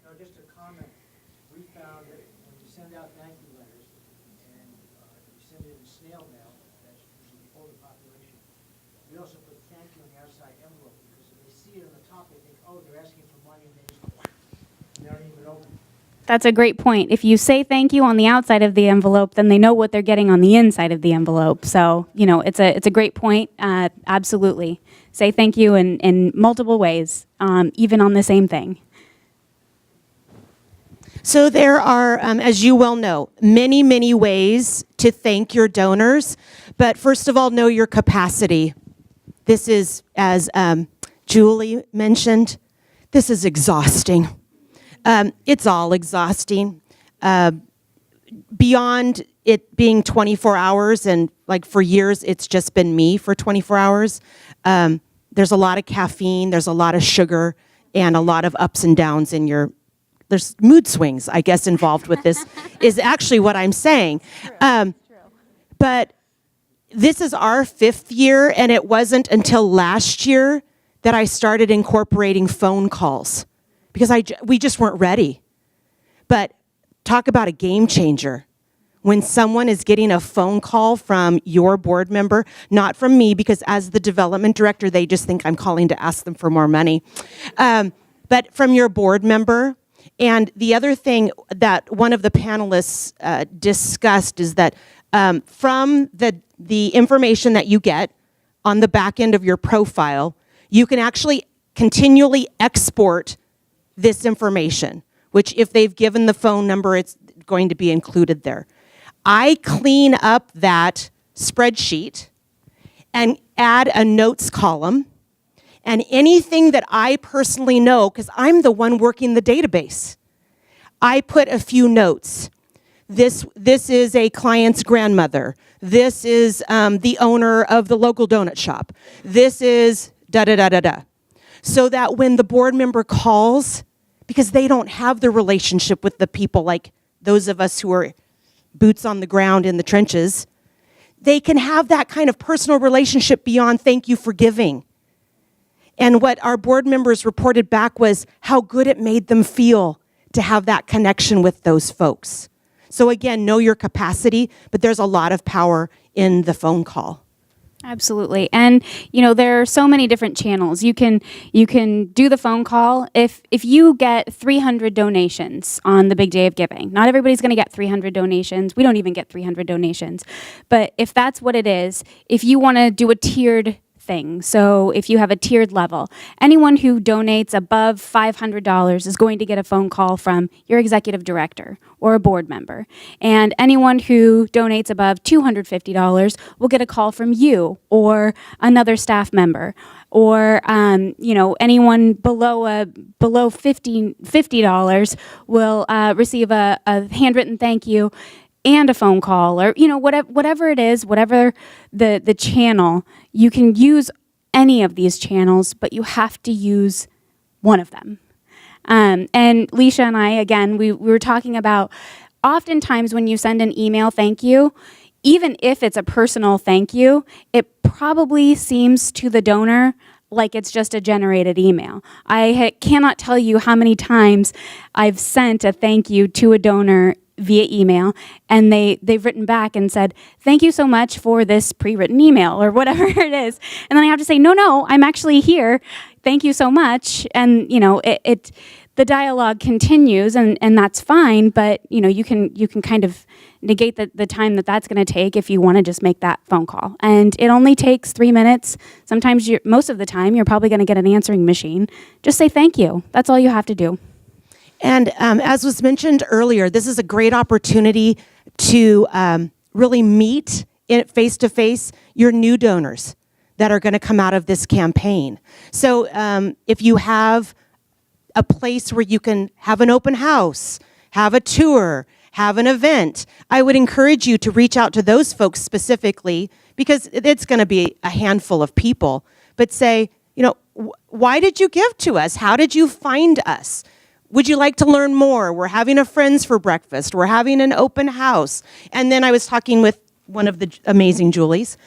No, just a comment. We found that when you send out thank you letters and you send it in snail mail, that's usually the older population, we also put thank you in the outside envelope because if they see it on the top, they think, oh, they're asking for money and they just they don't even open it. That's a great point. If you say thank you on the outside of the envelope, then they know what they're getting on the inside of the envelope. So, it's a great point. Absolutely. Say thank you in multiple ways, even on the same thing. So there are, as you well know, many, many ways to thank your donors. But first of all, know your capacity. This is, as Julie mentioned, this is exhausting. It's all exhausting. Beyond it being 24 hours, and like for years, it's just been me for 24 hours. There's a lot of caffeine, there's a lot of sugar, and a lot of ups and downs in there's mood swings, I guess, involved with this, is actually what I'm saying. But this is our 5th year, and it wasn't until last year that I started incorporating phone calls. Because we just weren't ready. But talk about a game changer. When someone is getting a phone call from your board member, not from me, because as the development director, they just think I'm calling to ask them for more money, but from your board member. And the other thing that one of the panelists discussed is that from the information that you get on the back end of your profile, you can actually continually export this information, which if they've given the phone number, it's going to be included there. I clean up that spreadsheet and add a notes column, and anything that I personally know, because I'm the one working the database, I put a few notes. This is a client's grandmother. This is the owner of the local donut shop. This is da-da-da-da-da. So that when the board member calls, because they don't have the relationship with the people like those of us who are boots on the ground in the trenches, they can have that kind of personal relationship beyond thank you for giving. And what our board members reported back was how good it made them feel to have that connection with those folks. So again, know your capacity, but there's a lot of power in the phone call. Absolutely. And there are so many different channels. You can do the phone call. If you get 300 donations on the Big Day of Giving, not everybody's going to get 300 donations. We don't even get 300 donations. But if that's what it is, if you want to do a tiered thing, so if you have a tiered level, anyone who donates above $500 is going to get a phone call from your executive director or a board member. And anyone who donates above $250 will get a call from you or another staff member. Or anyone below $50 will receive a handwritten thank you. and a phone call, or whatever it is, whatever the channel, you can use any of these channels, but you have to use one of them. And Leisha and I, again, we were talking about oftentimes when you send an email thank you, even if it's a personal thank you, it probably seems to the donor like it's just a generated email. I cannot tell you how many times I've sent a thank you to a donor via email, and they've written back and said, thank you so much for this pre-written email, or whatever it is. And then I have to say, no, I'm actually here. Thank you so much. And the dialogue continues, and that's fine, but you can kind of negate the time that's going to take if you want to just make that phone call. And it only takes 3 minutes. Sometimes most of the time you're probably going to get an answering machine. Just say thank you. That's all you have to do. And as was mentioned earlier, this is a great opportunity to really meet face-to-face your new donors that are going to come out of this campaign. So if you have a place where you can have an open house, have a tour, have an event, I would encourage you to reach out to those folks specifically, because it's going to be a handful of people, but say, why did you give to us? How did you find us? Would you like to learn more? We're having a Friends for Breakfast. We're having an open house. And then I was talking with one of the amazing Julies.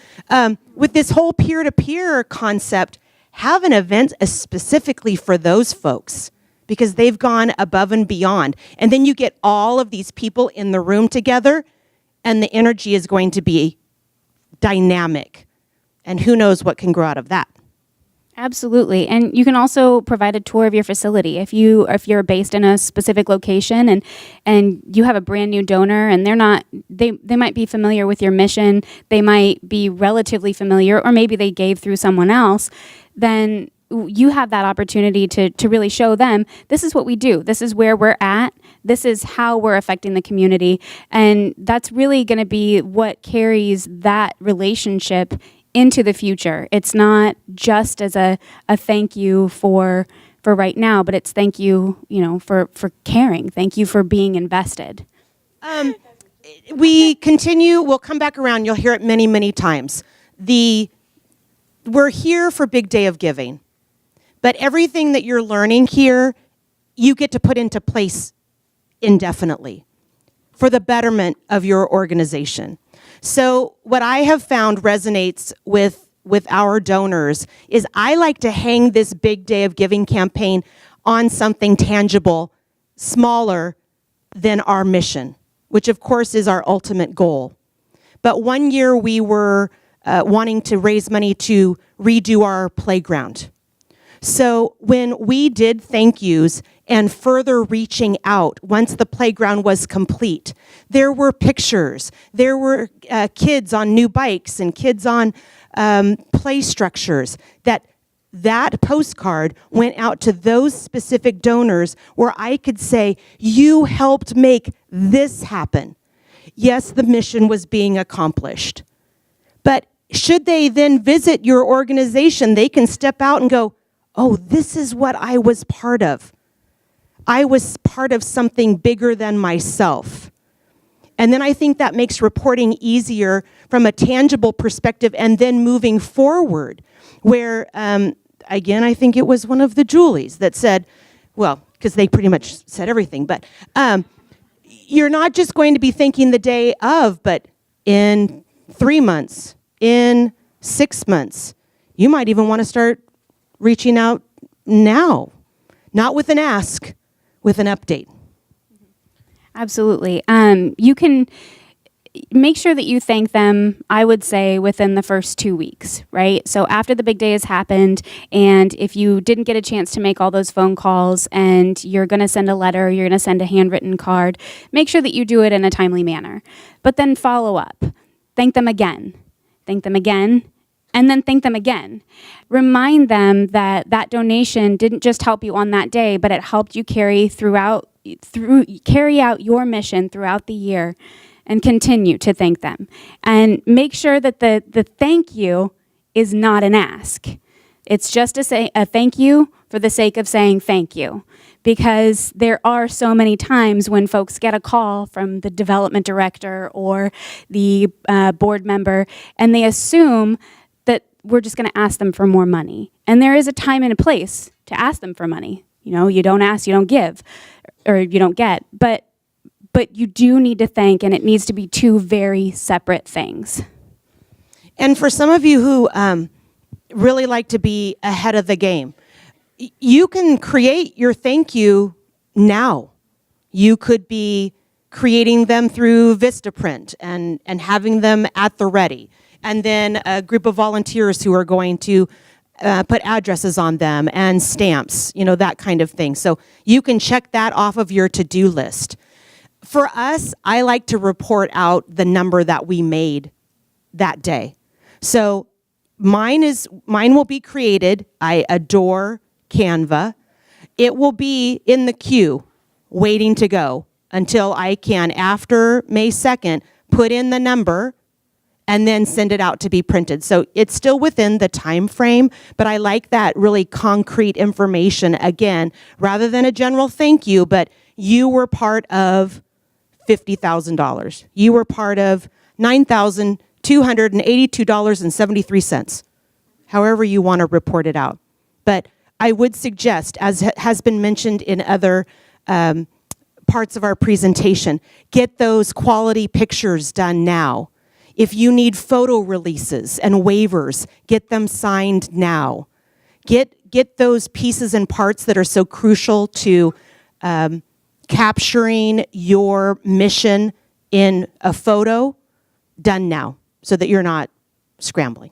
With this whole peer-to-peer concept, have an event specifically for those folks, because they've gone above and beyond. And then you get all of these people in the room together, and the energy is going to be dynamic. And who knows what can grow out of that. Absolutely. And you can also provide a tour of your facility. If you're based in a specific location and you have a brand new donor and they might be familiar with your mission, they might be relatively familiar, or maybe they gave through someone else, then you have that opportunity to really show them, this is what we do, this is where we're at, this is how we're affecting the community. And that's really going to be what carries that relationship into the future. It's not just as a thank you for right now, but it's thank you, for caring. Thank you for being invested. We continue, we'll come back around, you'll hear it many, many times. We're here for Big Day of Giving, but everything that you're learning here, you get to put into place indefinitely for the betterment of your organization. So what I have found resonates with our donors is I like to hang this Big Day of Giving campaign on something tangible, smaller than our mission, which of course is our ultimate goal. But one year we were wanting to raise money to redo our playground. So when we did thank yous and further reaching out once the playground was complete, there were pictures, there were kids on new bikes and kids on play structures, that postcard went out to those specific donors where I could say, you helped make this happen. Yes, the mission was being accomplished. But should they then visit your organization, they can step out and go, oh, this is what I was part of. I was part of something bigger than myself. And then I think that makes reporting easier from a tangible perspective, and then moving forward, where, again, I think it was one of the Julies that said, well, because they pretty much said everything, but you're not just going to be thinking the day of, but in 3 months, in 6 months, you might even want to start reaching out now, not with an ask, with an update. Absolutely. You can make sure that you thank them, I would say, within the first 2 weeks, right? So after the big day has happened, and if you didn't get a chance to make all those phone calls and you're going to send a letter, you're going to send a handwritten card, make sure that you do it in a timely manner. But then follow up. Thank them again. Thank them again. And then thank them again. Remind them that that donation didn't just help you on that day, but it helped you carry out your mission throughout the year, and continue to thank them. And make sure that the thank you is not an ask. It's just a thank you for the sake of saying thank you. Because there are so many times when folks get a call from the development director or the board member, and they assume that we're just going to ask them for more money. And there is a time and a place to ask them for money. You know, you don't ask, you don't give, or you don't get. But you do need to thank, and it needs to be two very separate things. And for some of you who really like to be ahead of the game, you can create your thank you now. You could be creating them through Vistaprint and having them at the ready. And then a group of volunteers who are going to put addresses on them and stamps, you know, that kind of thing. So you can check that off of your to-do list. For us, I like to report out the number that we made that day. So mine will be created. I adore Canva. It will be in the queue waiting to go until I can, after May 2nd, put in the number and then send it out to be printed. So it's still within the time frame, but I like that really concrete information, again, rather than a general thank you, but you were part of $50,000. You were part of $9,282.73, however you want to report it out. But I would suggest, as has been mentioned in other parts of our presentation, get those quality pictures done now. If you need photo releases and waivers, get them signed now. Get those pieces and parts that are so crucial to capturing your mission in a photo done now, so that you're not scrambling.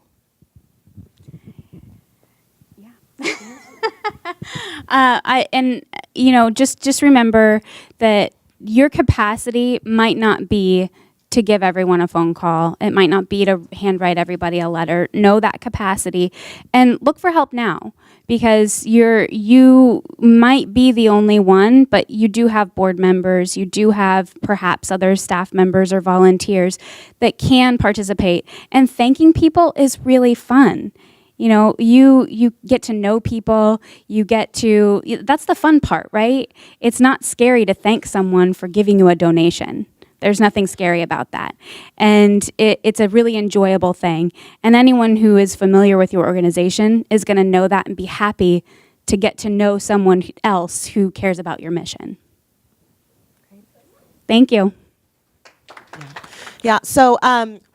Just remember that your capacity might not be to give everyone a phone call. It might not be to handwrite everybody a letter. Know that capacity and look for help now, because you might be the only one, but you do have board members, you do have perhaps other staff members or volunteers that can participate. And thanking people is really fun. You know, you get to know people, that's the fun part, right? It's not scary to thank someone for giving you a donation. There's nothing scary about that. And it's a really enjoyable thing. And anyone who is familiar with your organization is going to know that and be happy to get to know someone else who cares about your mission. Thank you. Yeah, so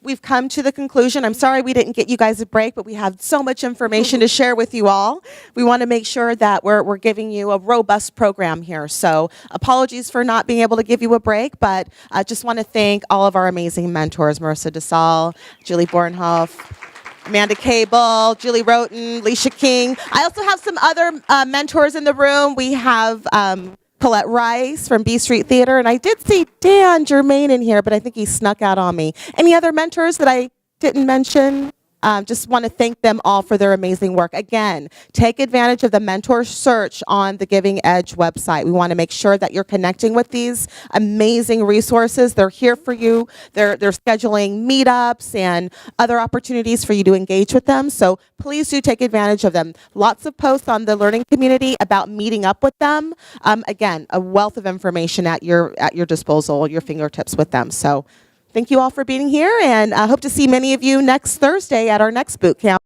we've come to the conclusion. I'm sorry we didn't get you guys a break, but we have so much information to share with you all. We want to make sure that we're giving you a robust program here. So apologies for not being able to give you a break, but I just want to thank all of our amazing mentors, MARISA DESALLES, Julie BORNHOEFT, Amanda Cable, Julie Roten, Leisha King. I also have some other mentors in the room. We have Colette Rice from B Street Theater, and I did see Dan Germain in here, but I think he snuck out on me. Any other mentors that I didn't mention? Just want to thank them all for their amazing work. Again, take advantage of the mentor search on the Giving Edge website. We want to make sure that you're connecting with these amazing resources. They're here for you. They're scheduling meetups and other opportunities for you to engage with them. So please do take advantage of them. Lots of posts on the learning community about meeting up with them. Again, a wealth of information at your disposal, your fingertips with them. So thank you all for being here, and I hope to see many of you next Thursday at our next boot camp.